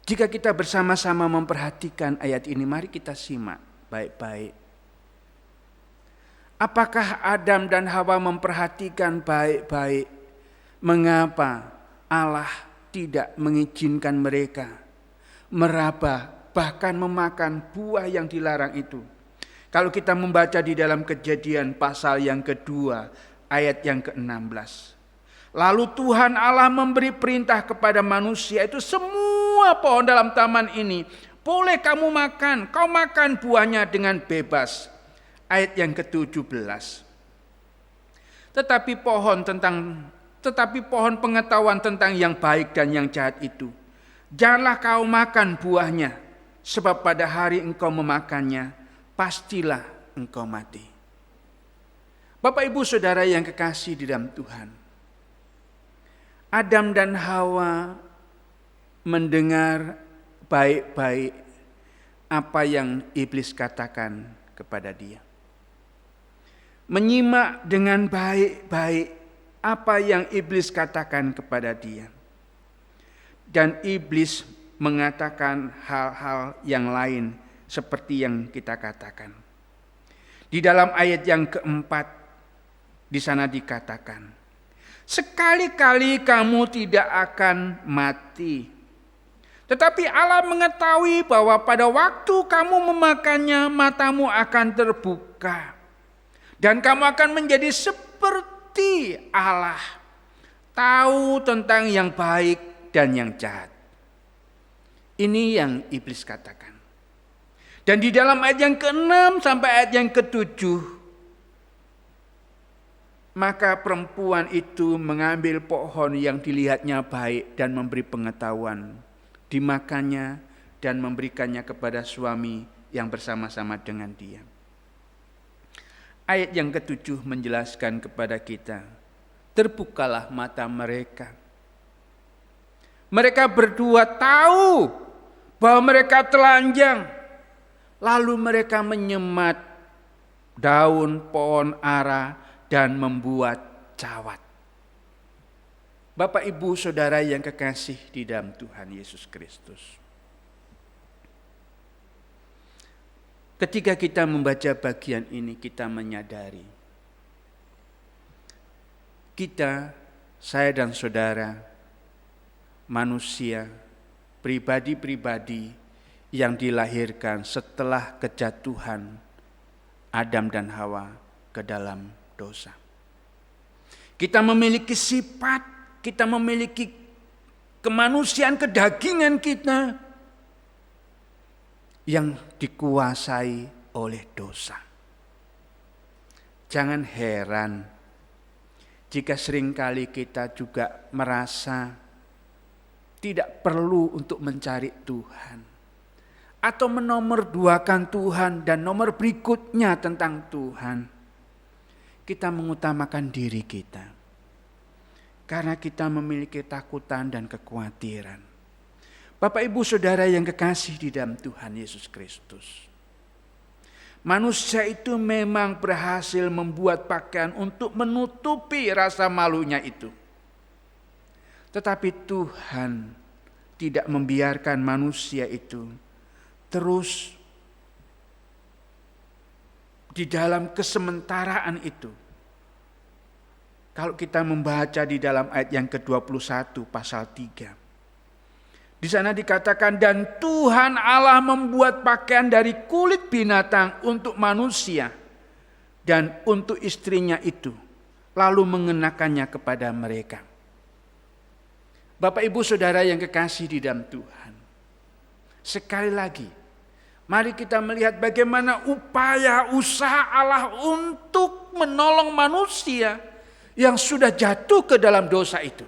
Jika kita bersama-sama memperhatikan ayat ini, mari kita simak baik-baik. Apakah Adam dan Hawa memperhatikan baik-baik mengapa Allah tidak mengizinkan mereka meraba bahkan memakan buah yang dilarang itu? Kalau kita membaca di dalam Kejadian pasal yang kedua, ayat yang ke-16. Lalu Tuhan Allah memberi perintah kepada manusia itu, semua pohon dalam taman ini boleh kamu makan, kau makan buahnya dengan bebas. Ayat yang ke-17. Tetapi pohon pengetahuan tentang yang baik dan yang jahat itu, janganlah kau makan buahnya, sebab pada hari engkau memakannya, pastilah engkau mati. Bapak Ibu Saudara yang kekasih di dalam Tuhan. Adam dan Hawa mendengar baik-baik apa yang iblis katakan kepada dia. Menyimak dengan baik-baik apa yang iblis katakan kepada dia. Dan iblis mengatakan hal-hal yang lain seperti yang kita katakan. Di dalam ayat yang keempat, di sana dikatakan, sekali-kali kamu tidak akan mati. Tetapi Allah mengetahui bahwa pada waktu kamu memakannya, matamu akan terbuka. Dan kamu akan menjadi seperti Allah, tahu tentang yang baik dan yang jahat. Ini yang iblis katakan. Dan di dalam ayat yang ke-6 sampai ayat yang ke-7, maka perempuan itu mengambil pohon yang dilihatnya baik dan memberi pengetahuan, dimakannya dan memberikannya kepada suami yang bersama-sama dengan dia. Ayat yang ke-7 menjelaskan kepada kita, terbukalah mata mereka. Mereka berdua tahu bahwa mereka telanjang. Lalu mereka menyemat daun pohon ara dan membuat cawat. Bapak Ibu Saudara yang kekasih di dalam Tuhan Yesus Kristus. Ketika kita membaca bagian ini, kita menyadari kita, saya dan saudara, manusia, pribadi-pribadi yang dilahirkan setelah kejatuhan Adam dan Hawa ke dalam dosa. Kita memiliki sifat, kita memiliki kemanusiaan, kedagingan kita yang dikuasai oleh dosa. Jangan heran jika seringkali kita juga merasa tidak perlu untuk mencari Tuhan. Atau menomorduakan Tuhan dan nomor berikutnya tentang Tuhan. Kita mengutamakan diri kita. Karena kita memiliki takutan dan kekhawatiran. Bapak Ibu Saudara yang kekasih di dalam Tuhan Yesus Kristus. Manusia itu memang berhasil membuat pakaian untuk menutupi rasa malunya itu. Tetapi Tuhan tidak membiarkan manusia itu terus di dalam kesementaraan itu. Kalau kita membaca di dalam ayat yang ke-21 pasal 3. Di sana dikatakan, dan Tuhan Allah membuat pakaian dari kulit binatang untuk manusia dan untuk istrinya itu, lalu mengenakannya kepada mereka. Bapak Ibu Saudara yang kekasih di dalam Tuhan. Sekali lagi, Mari kita melihat bagaimana upaya usaha Allah untuk menolong manusia yang sudah jatuh ke dalam dosa itu.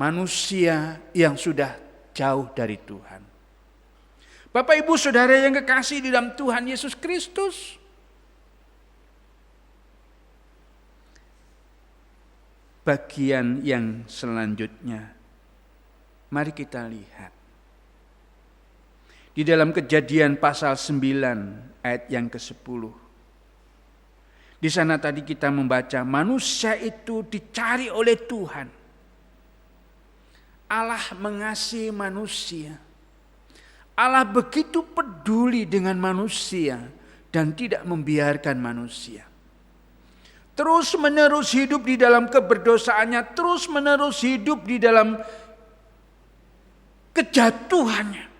Manusia yang sudah jauh dari Tuhan. Bapak Ibu Saudara yang kekasih di dalam Tuhan Yesus Kristus, bagian yang selanjutnya, mari kita lihat. Di dalam Kejadian pasal 9 ayat yang ke-10. Di sana tadi kita membaca manusia itu dicari oleh Tuhan. Allah mengasihi manusia. Allah begitu peduli dengan manusia dan tidak membiarkan manusia terus menerus hidup di dalam keberdosaannya, terus menerus hidup di dalam kejatuhannya.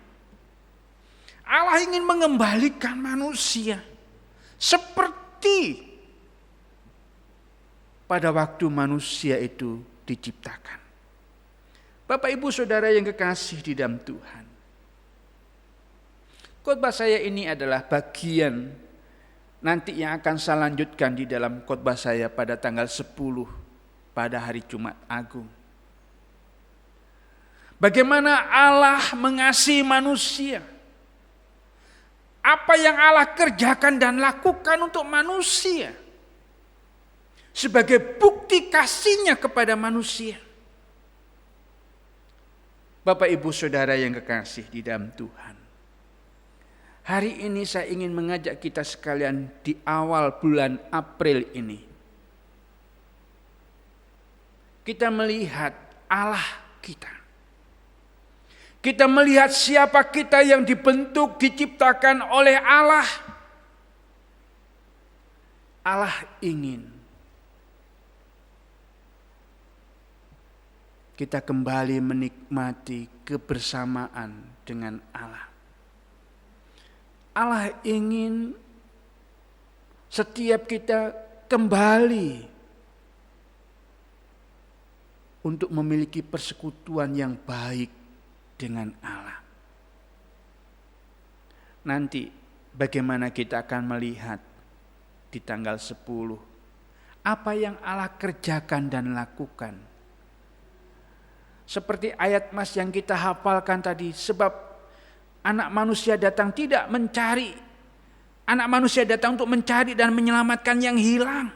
Allah ingin mengembalikan manusia seperti pada waktu manusia itu diciptakan. Bapak Ibu Saudara yang kekasih di dalam Tuhan, khotbah saya ini adalah bagian nanti yang akan saya lanjutkan di dalam khotbah saya pada tanggal 10 pada hari Jumat Agung. Bagaimana Allah mengasihi manusia. Apa yang Allah kerjakan dan lakukan untuk manusia. Sebagai bukti kasihnya kepada manusia. Bapak Ibu Saudara yang kekasih di dalam Tuhan. Hari ini saya ingin mengajak kita sekalian di awal bulan April ini. Kita melihat Allah kita. Kita melihat siapa kita yang dibentuk, diciptakan oleh Allah. Allah ingin kita kembali menikmati kebersamaan dengan Allah. Allah ingin setiap kita kembali untuk memiliki persekutuan yang baik dengan Allah. Nanti bagaimana kita akan melihat di tanggal 10 apa yang Allah kerjakan dan lakukan. Seperti ayat Mas yang kita hafalkan tadi, sebab Anak manusia datang tidak mencari. Anak manusia datang untuk mencari dan menyelamatkan yang hilang.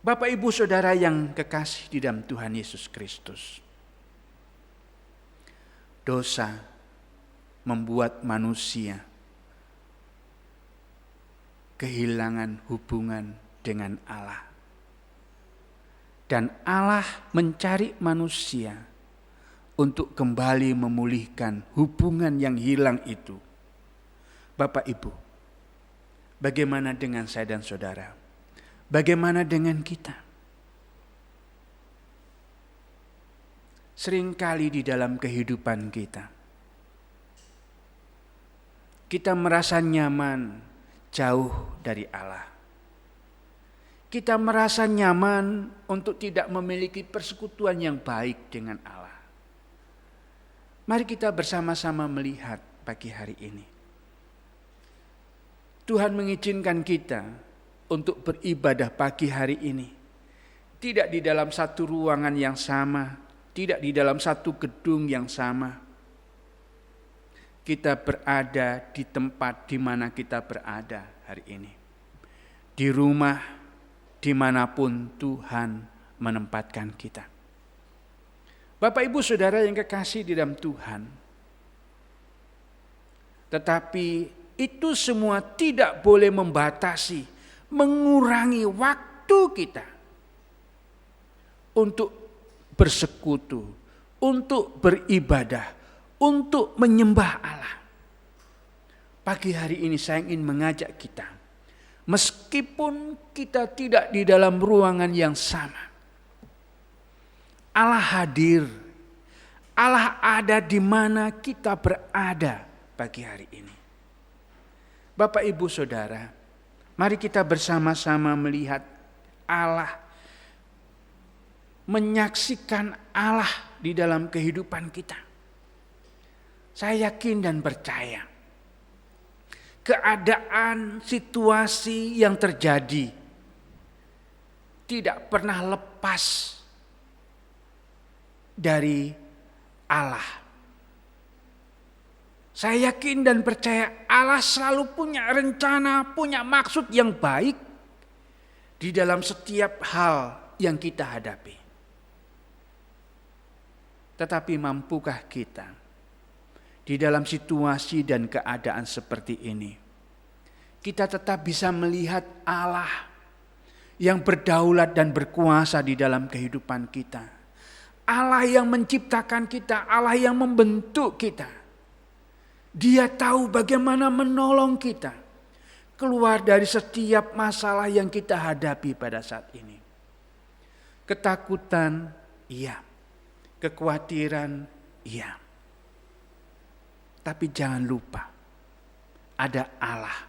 Bapak Ibu Saudara yang kekasih di dalam Tuhan Yesus Kristus. Dosa membuat manusia kehilangan hubungan dengan Allah. Dan Allah mencari manusia untuk kembali memulihkan hubungan yang hilang itu. Bapak Ibu, bagaimana dengan saya dan saudara? Bagaimana dengan kita? Seringkali di dalam kehidupan kita merasa nyaman jauh dari Allah. Kita merasa nyaman untuk tidak memiliki persekutuan yang baik dengan Allah. Mari kita bersama-sama melihat pagi hari ini. Tuhan mengizinkan kita untuk beribadah pagi hari ini. Tidak di dalam satu ruangan yang sama, tidak di dalam satu gedung yang sama. Kita berada di tempat di mana kita berada hari ini. Di rumah, dimanapun Tuhan menempatkan kita. Bapak Ibu Saudara yang kekasih di dalam Tuhan. Tetapi itu semua tidak boleh membatasi, mengurangi waktu kita untuk bersekutu, untuk beribadah, untuk menyembah Allah. Pagi hari ini saya ingin mengajak kita, meskipun kita tidak di dalam ruangan yang sama, Allah hadir. Allah ada di mana kita berada pagi hari ini. Bapak Ibu Saudara, mari kita bersama-sama melihat Allah, menyaksikan Allah di dalam kehidupan kita. Saya yakin dan percaya keadaan, situasi yang terjadi tidak pernah lepas dari Allah. Saya yakin dan percaya Allah selalu punya rencana, punya maksud yang baik di dalam setiap hal yang kita hadapi. Tetapi mampukah kita di dalam situasi dan keadaan seperti ini, kita tetap bisa melihat Allah yang berdaulat dan berkuasa di dalam kehidupan kita. Allah yang menciptakan kita, Allah yang membentuk kita. Dia tahu bagaimana menolong kita keluar dari setiap masalah yang kita hadapi pada saat ini. Ketakutan, iya. Kekhawatiran, iya. Tapi jangan lupa, ada Allah.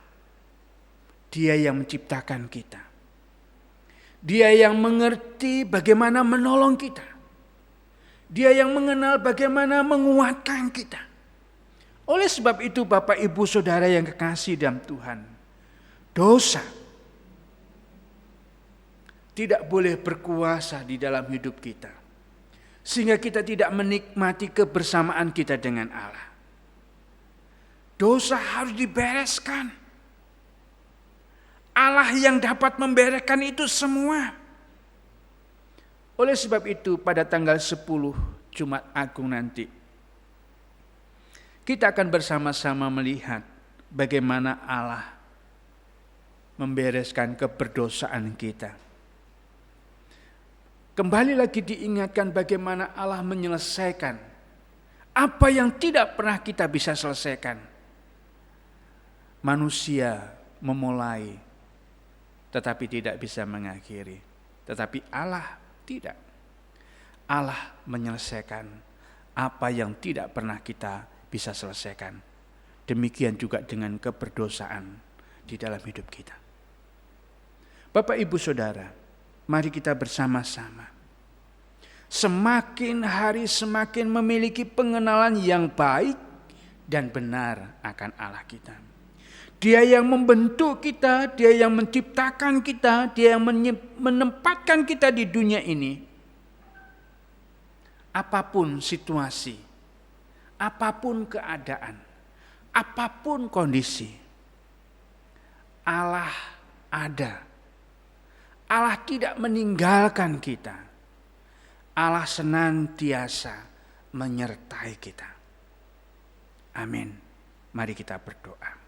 Dia yang menciptakan kita. Dia yang mengerti bagaimana menolong kita. Dia yang mengenal bagaimana menguatkan kita. Oleh sebab itu Bapak Ibu Saudara yang kekasih dalam Tuhan, dosa tidak boleh berkuasa di dalam hidup kita, sehingga kita tidak menikmati kebersamaan kita dengan Allah. Dosa harus dibereskan. Allah yang dapat membereskan itu semua. Oleh sebab itu pada tanggal 10 Jumat Agung nanti, kita akan bersama-sama melihat bagaimana Allah membereskan keberdosaan kita. Kembali lagi diingatkan bagaimana Allah menyelesaikan apa yang tidak pernah kita bisa selesaikan. Manusia memulai tetapi tidak bisa mengakhiri. Tetapi Allah tidak. Allah menyelesaikan apa yang tidak pernah kita bisa selesaikan. Demikian juga dengan keberdosaan di dalam hidup kita. Bapak Ibu Saudara, mari kita bersama-sama semakin hari semakin memiliki pengenalan yang baik dan benar akan Allah kita. Dia yang membentuk kita, Dia yang menciptakan kita, Dia yang menempatkan kita di dunia ini. Apapun situasi, apapun keadaan, apapun kondisi, Allah ada. Allah tidak meninggalkan kita. Allah senantiasa menyertai kita. Amin. Mari kita berdoa.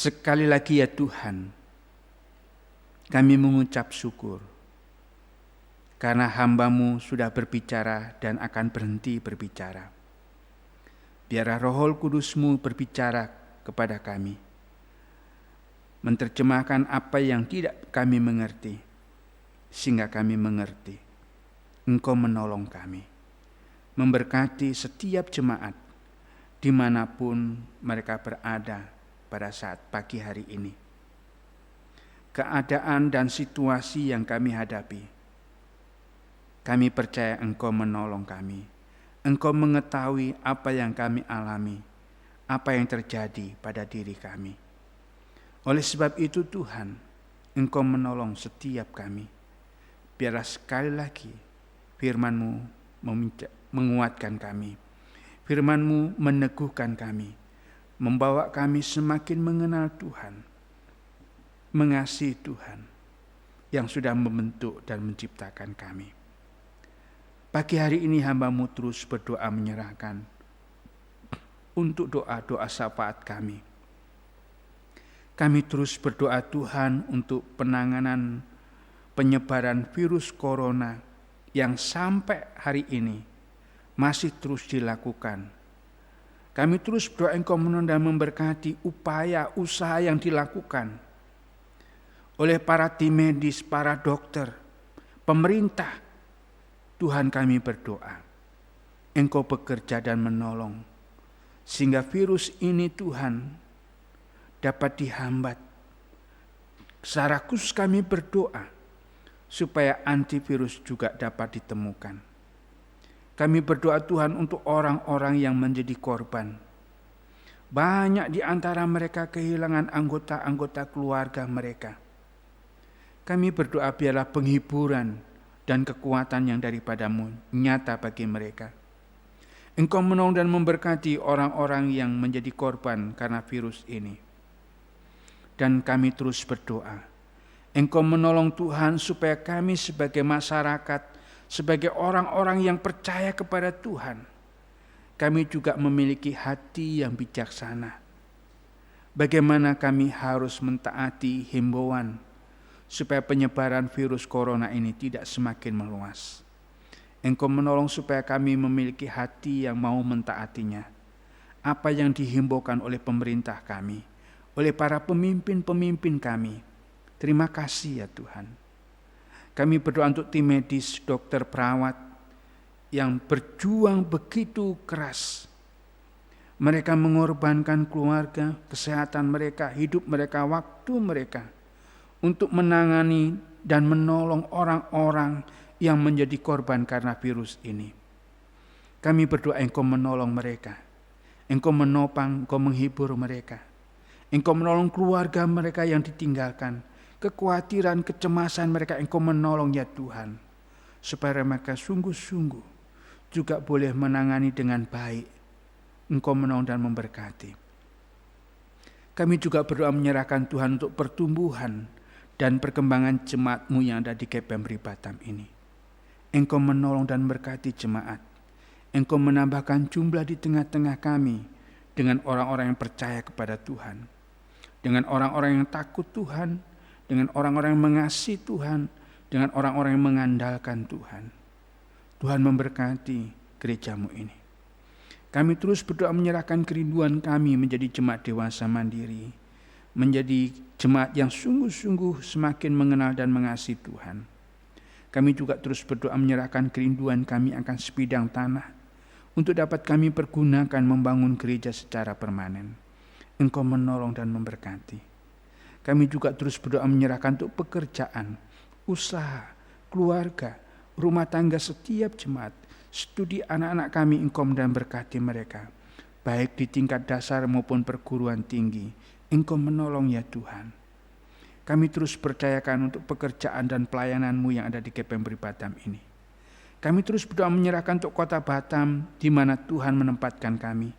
Sekali lagi ya Tuhan, kami mengucap syukur karena hamba-Mu sudah berbicara dan akan berhenti berbicara. Biarlah Roh Kudus-Mu berbicara kepada kami, menerjemahkan apa yang tidak kami mengerti, sehingga kami mengerti. Engkau menolong kami, memberkati setiap jemaat dimanapun mereka berada pada saat pagi hari ini. Keadaan dan situasi yang kami hadapi, kami percaya Engkau menolong kami. Engkau mengetahui apa yang kami alami, apa yang terjadi pada diri kami. Oleh sebab itu Tuhan, Engkau menolong setiap kami. Biarlah sekali lagi firman-Mu menguatkan kami. Firman-Mu meneguhkan kami, membawa kami semakin mengenal Tuhan, mengasihi Tuhan yang sudah membentuk dan menciptakan kami. Pagi hari ini hamba-Mu terus berdoa menyerahkan untuk doa-doa syafaat kami. Kami terus berdoa Tuhan untuk penanganan penyebaran virus corona yang sampai hari ini masih terus dilakukan. Kami terus berdoa Engkau menolong dan memberkati upaya usaha yang dilakukan oleh para tim medis, para dokter, pemerintah. Tuhan kami berdoa, Engkau bekerja dan menolong, sehingga virus ini Tuhan dapat dihambat. Secara khusus kami berdoa, supaya antivirus juga dapat ditemukan. Kami berdoa Tuhan untuk orang-orang yang menjadi korban. Banyak di antara mereka kehilangan anggota-anggota keluarga mereka. Kami berdoa biarlah penghiburan dan kekuatan yang daripada-Mu nyata bagi mereka. Engkau menolong dan memberkati orang-orang yang menjadi korban karena virus ini. Dan kami terus berdoa, Engkau menolong Tuhan supaya kami sebagai masyarakat, sebagai orang-orang yang percaya kepada Tuhan, kami juga memiliki hati yang bijaksana. Bagaimana kami harus mentaati himbauan supaya penyebaran virus corona ini tidak semakin meluas. Engkau menolong supaya kami memiliki hati yang mau mentaatinya. Apa yang dihimbaukan oleh pemerintah kami, oleh para pemimpin-pemimpin kami. Terima kasih ya Tuhan. Kami berdoa untuk tim medis, dokter, perawat yang berjuang begitu keras. Mereka mengorbankan keluarga, kesehatan mereka, hidup mereka, waktu mereka untuk menangani dan menolong orang-orang yang menjadi korban karena virus ini. Kami berdoa Engkau menolong mereka. Engkau menopang, Engkau menghibur mereka. Engkau menolong keluarga mereka yang ditinggalkan. Kekhawatiran, kecemasan mereka Engkau menolong ya Tuhan. Supaya mereka sungguh-sungguh juga boleh menangani dengan baik. Engkau menolong dan memberkati. Kami juga berdoa menyerahkan Tuhan untuk pertumbuhan dan perkembangan jemaat-Mu yang ada di GPM Batam ini. Engkau menolong dan memberkati jemaat. Engkau menambahkan jumlah di tengah-tengah kami dengan orang-orang yang percaya kepada Tuhan. Dengan orang-orang yang takut Tuhan, dengan orang-orang yang mengasihi Tuhan, dengan orang-orang yang mengandalkan Tuhan. Tuhan memberkati gereja-Mu ini. Kami terus berdoa menyerahkan kerinduan kami menjadi jemaat dewasa mandiri, menjadi jemaat yang sungguh-sungguh semakin mengenal dan mengasihi Tuhan. Kami juga terus berdoa menyerahkan kerinduan kami akan sebidang tanah untuk dapat kami pergunakan membangun gereja secara permanen. Engkau menolong dan memberkati. Kami juga terus berdoa menyerahkan untuk pekerjaan, usaha, keluarga, rumah tangga setiap jemaat, studi anak-anak kami Engkau dan berkati mereka, baik di tingkat dasar maupun perguruan tinggi. Engkau menolong ya Tuhan. Kami terus percayakan untuk pekerjaan dan pelayanan-Mu yang ada di GPM Batam ini. Kami terus berdoa menyerahkan untuk kota Batam di mana Tuhan menempatkan kami.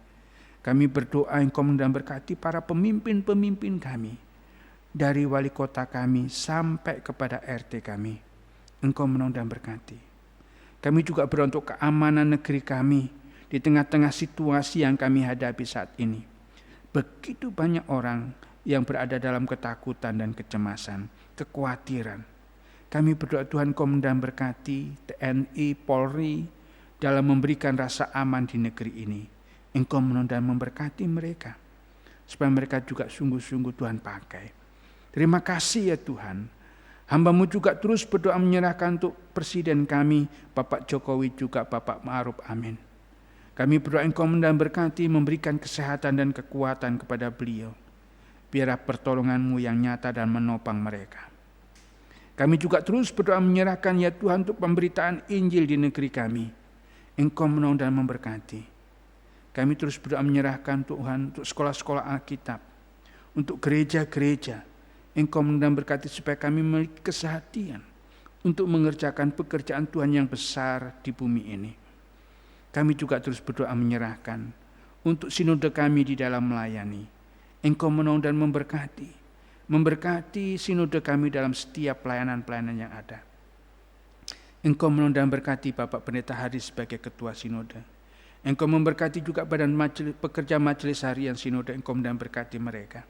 Kami berdoa Engkau dan berkati para pemimpin-pemimpin kami. Dari wali kota kami sampai kepada RT kami. Engkau menolong dan berkati. Kami juga berdoa untuk keamanan negeri kami di tengah-tengah situasi yang kami hadapi saat ini. Begitu banyak orang yang berada dalam ketakutan dan kecemasan, kekhawatiran. Kami berdoa Tuhan Engkau dan berkati TNI, Polri dalam memberikan rasa aman di negeri ini. Engkau menolong dan memberkati mereka, supaya mereka juga sungguh-sungguh Tuhan pakai. Terima kasih ya Tuhan. Hamba-Mu juga terus berdoa menyerahkan untuk Presiden kami, Bapak Jokowi juga Bapak Ma'ruf Amin. Kami berdoa Engkau dan berkati, memberikan kesehatan dan kekuatan kepada beliau. Biarlah pertolongan-Mu yang nyata dan menopang mereka. Kami juga terus berdoa menyerahkan ya Tuhan untuk pemberitaan Injil di negeri kami. Engkau menolong dan memberkati. Kami terus berdoa menyerahkan Tuhan untuk sekolah-sekolah Alkitab, untuk gereja-gereja. Engkau menolong dan berkati supaya kami memiliki kesehatian untuk mengerjakan pekerjaan Tuhan yang besar di bumi ini. Kami juga terus berdoa menyerahkan untuk sinode kami di dalam melayani. Engkau menolong dan memberkati sinode kami dalam setiap pelayanan-pelayanan yang ada. Engkau menolong dan berkati Bapak Pendeta Hari sebagai ketua sinode. Engkau memberkati juga badan pekerja majelis harian sinode. Engkau dan berkati mereka.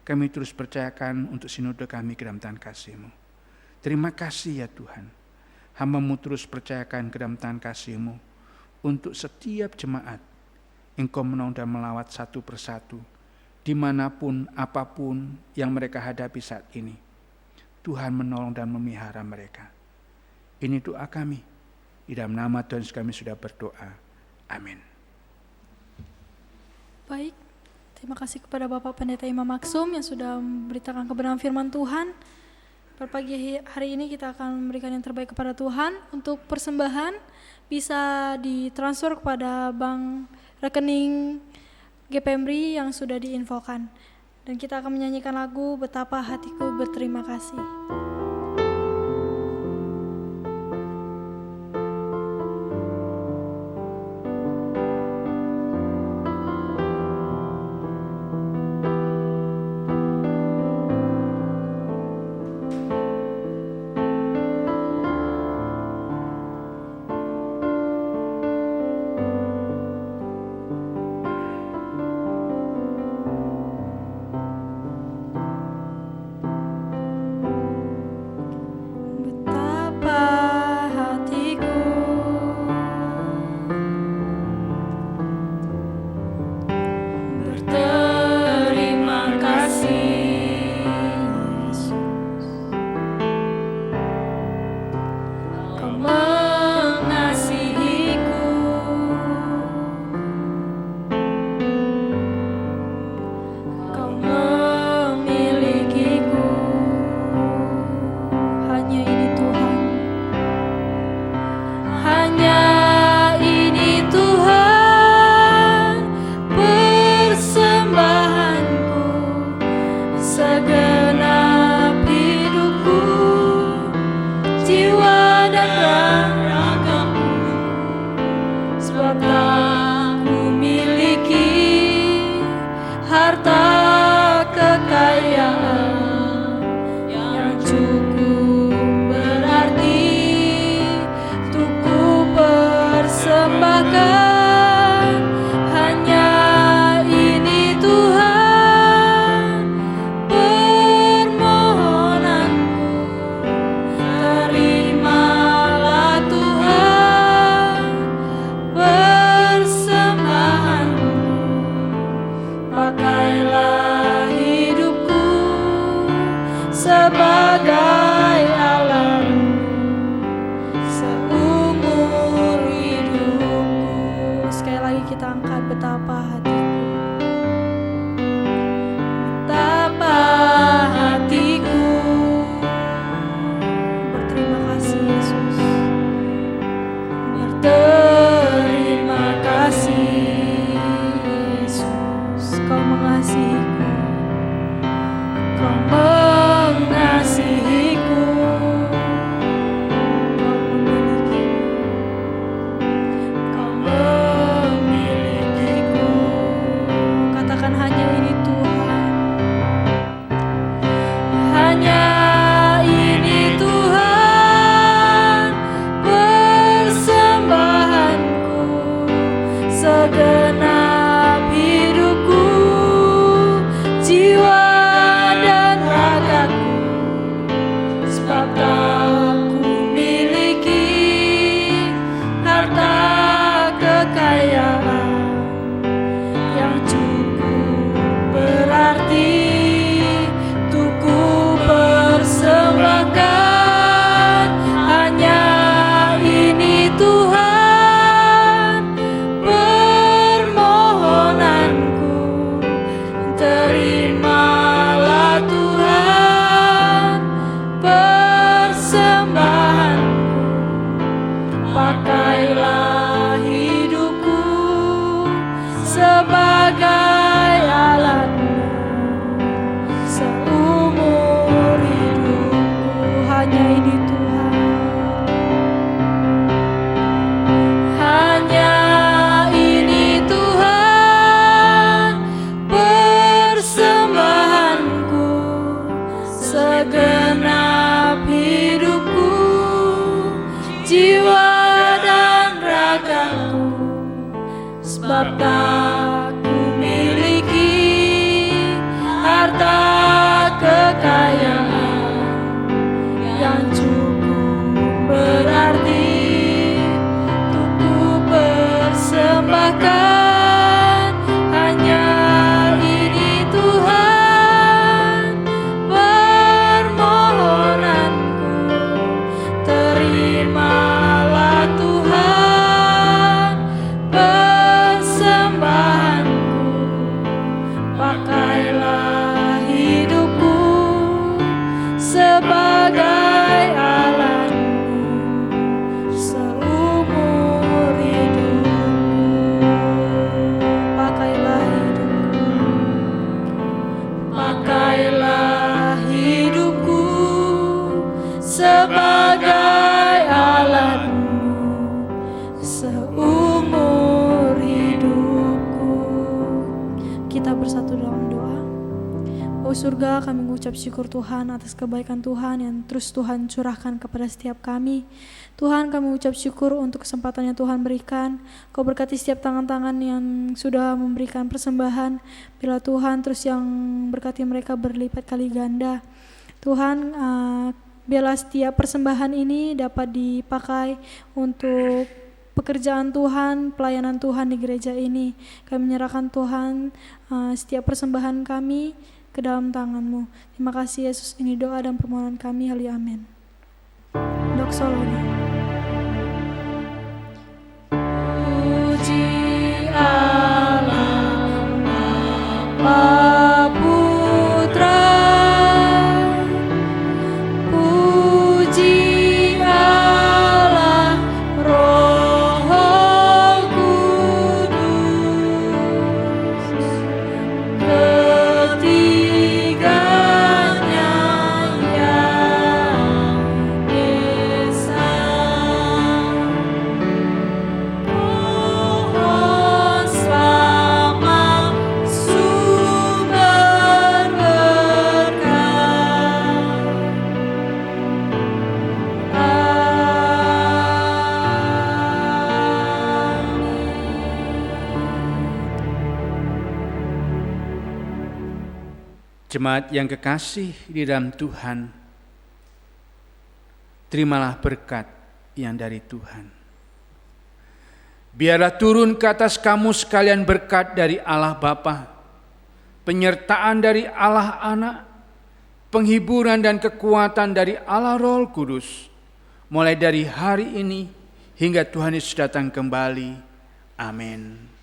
Kami terus percayakan untuk sinode kami ke dalam tangan kasih-Mu. Terima kasih ya Tuhan. Hamba-Mu terus percayakan ke dalam tangan kasih-Mu untuk setiap jemaat. Engkau menolong dan melawat satu persatu, dimanapun, apapun yang mereka hadapi saat ini. Tuhan menolong dan memelihara mereka. Ini doa kami. Di dalam nama Tuhan kami sudah berdoa. Amin.
Baik, terima kasih kepada Bapak Pendeta Imam Maksum yang sudah memberitakan kebenaran firman Tuhan. pada pagi hari ini kita akan memberikan yang terbaik kepada Tuhan. Untuk persembahan bisa ditransfer kepada bank rekening GPMRI yang sudah diinfokan. Dan kita akan menyanyikan lagu Betapa Hatiku Berterima Kasih.
Terimalah Tuhan persembahan
seumur hidupku. Kita bersatu dalam doa. Oh surga, kami mengucap syukur Tuhan atas kebaikan Tuhan yang terus Tuhan curahkan kepada setiap kami. Tuhan, kami mengucap syukur untuk kesempatan yang Tuhan berikan. Kau berkati setiap tangan-tangan yang sudah memberikan persembahan. Bila Tuhan terus yang berkati mereka berlipat kali ganda. Tuhan, biarlah setiap persembahan ini dapat dipakai untuk pekerjaan Tuhan, pelayanan Tuhan di gereja ini. Kami menyerahkan Tuhan setiap persembahan kami ke dalam tangan-Mu. Terima kasih Yesus, ini doa dan permohonan kami, haleluya, amin. Doksologi. Puji Allah Bapa Putra, puji Allah Roh Kudus, ketiganya yang esa. Pohon selamat sumber berkat.
Jemaat yang kekasih di dalam Tuhan, terimalah berkat yang dari Tuhan. Biarlah turun ke atas kamu sekalian berkat dari Allah Bapa, penyertaan dari Allah Anak, penghiburan dan kekuatan dari Allah Roh Kudus, mulai dari hari ini hingga Tuhan Yesus datang kembali. Amin.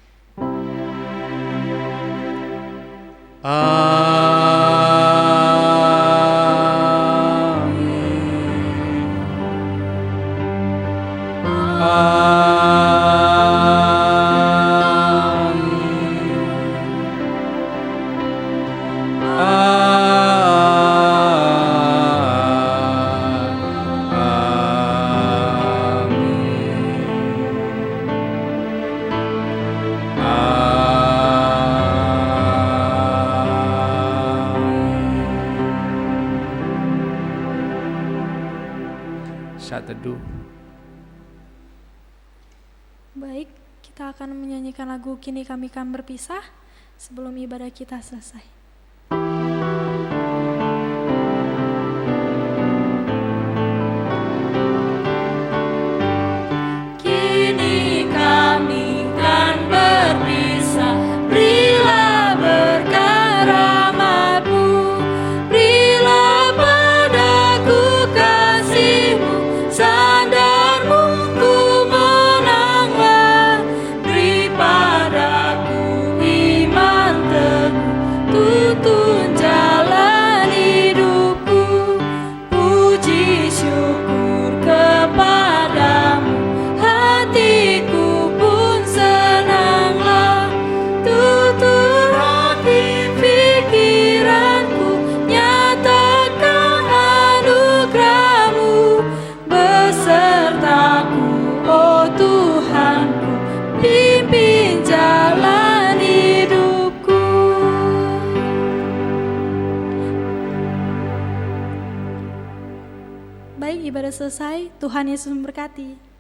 Saat teduh.
Baik, kita akan menyanyikan lagu Kini Kami Kan Berpisah sebelum ibadah kita selesai. Kini kami kan berpisah, berilah berkat rahmat-Mu, berilah padaku kasih-Mu, sandarmu ku menanglah, beri padaku iman teguh, tuntun jalan hidupku, puji syukur kepadamu, hatiku pun senanglah, tutur hati pikiranku, nyatakan anugerah-Mu, besertaku, oh Tuhanku, pimpin jalan hidupku. Baik, ibadah selesai. Tuhan Yesus memberkati.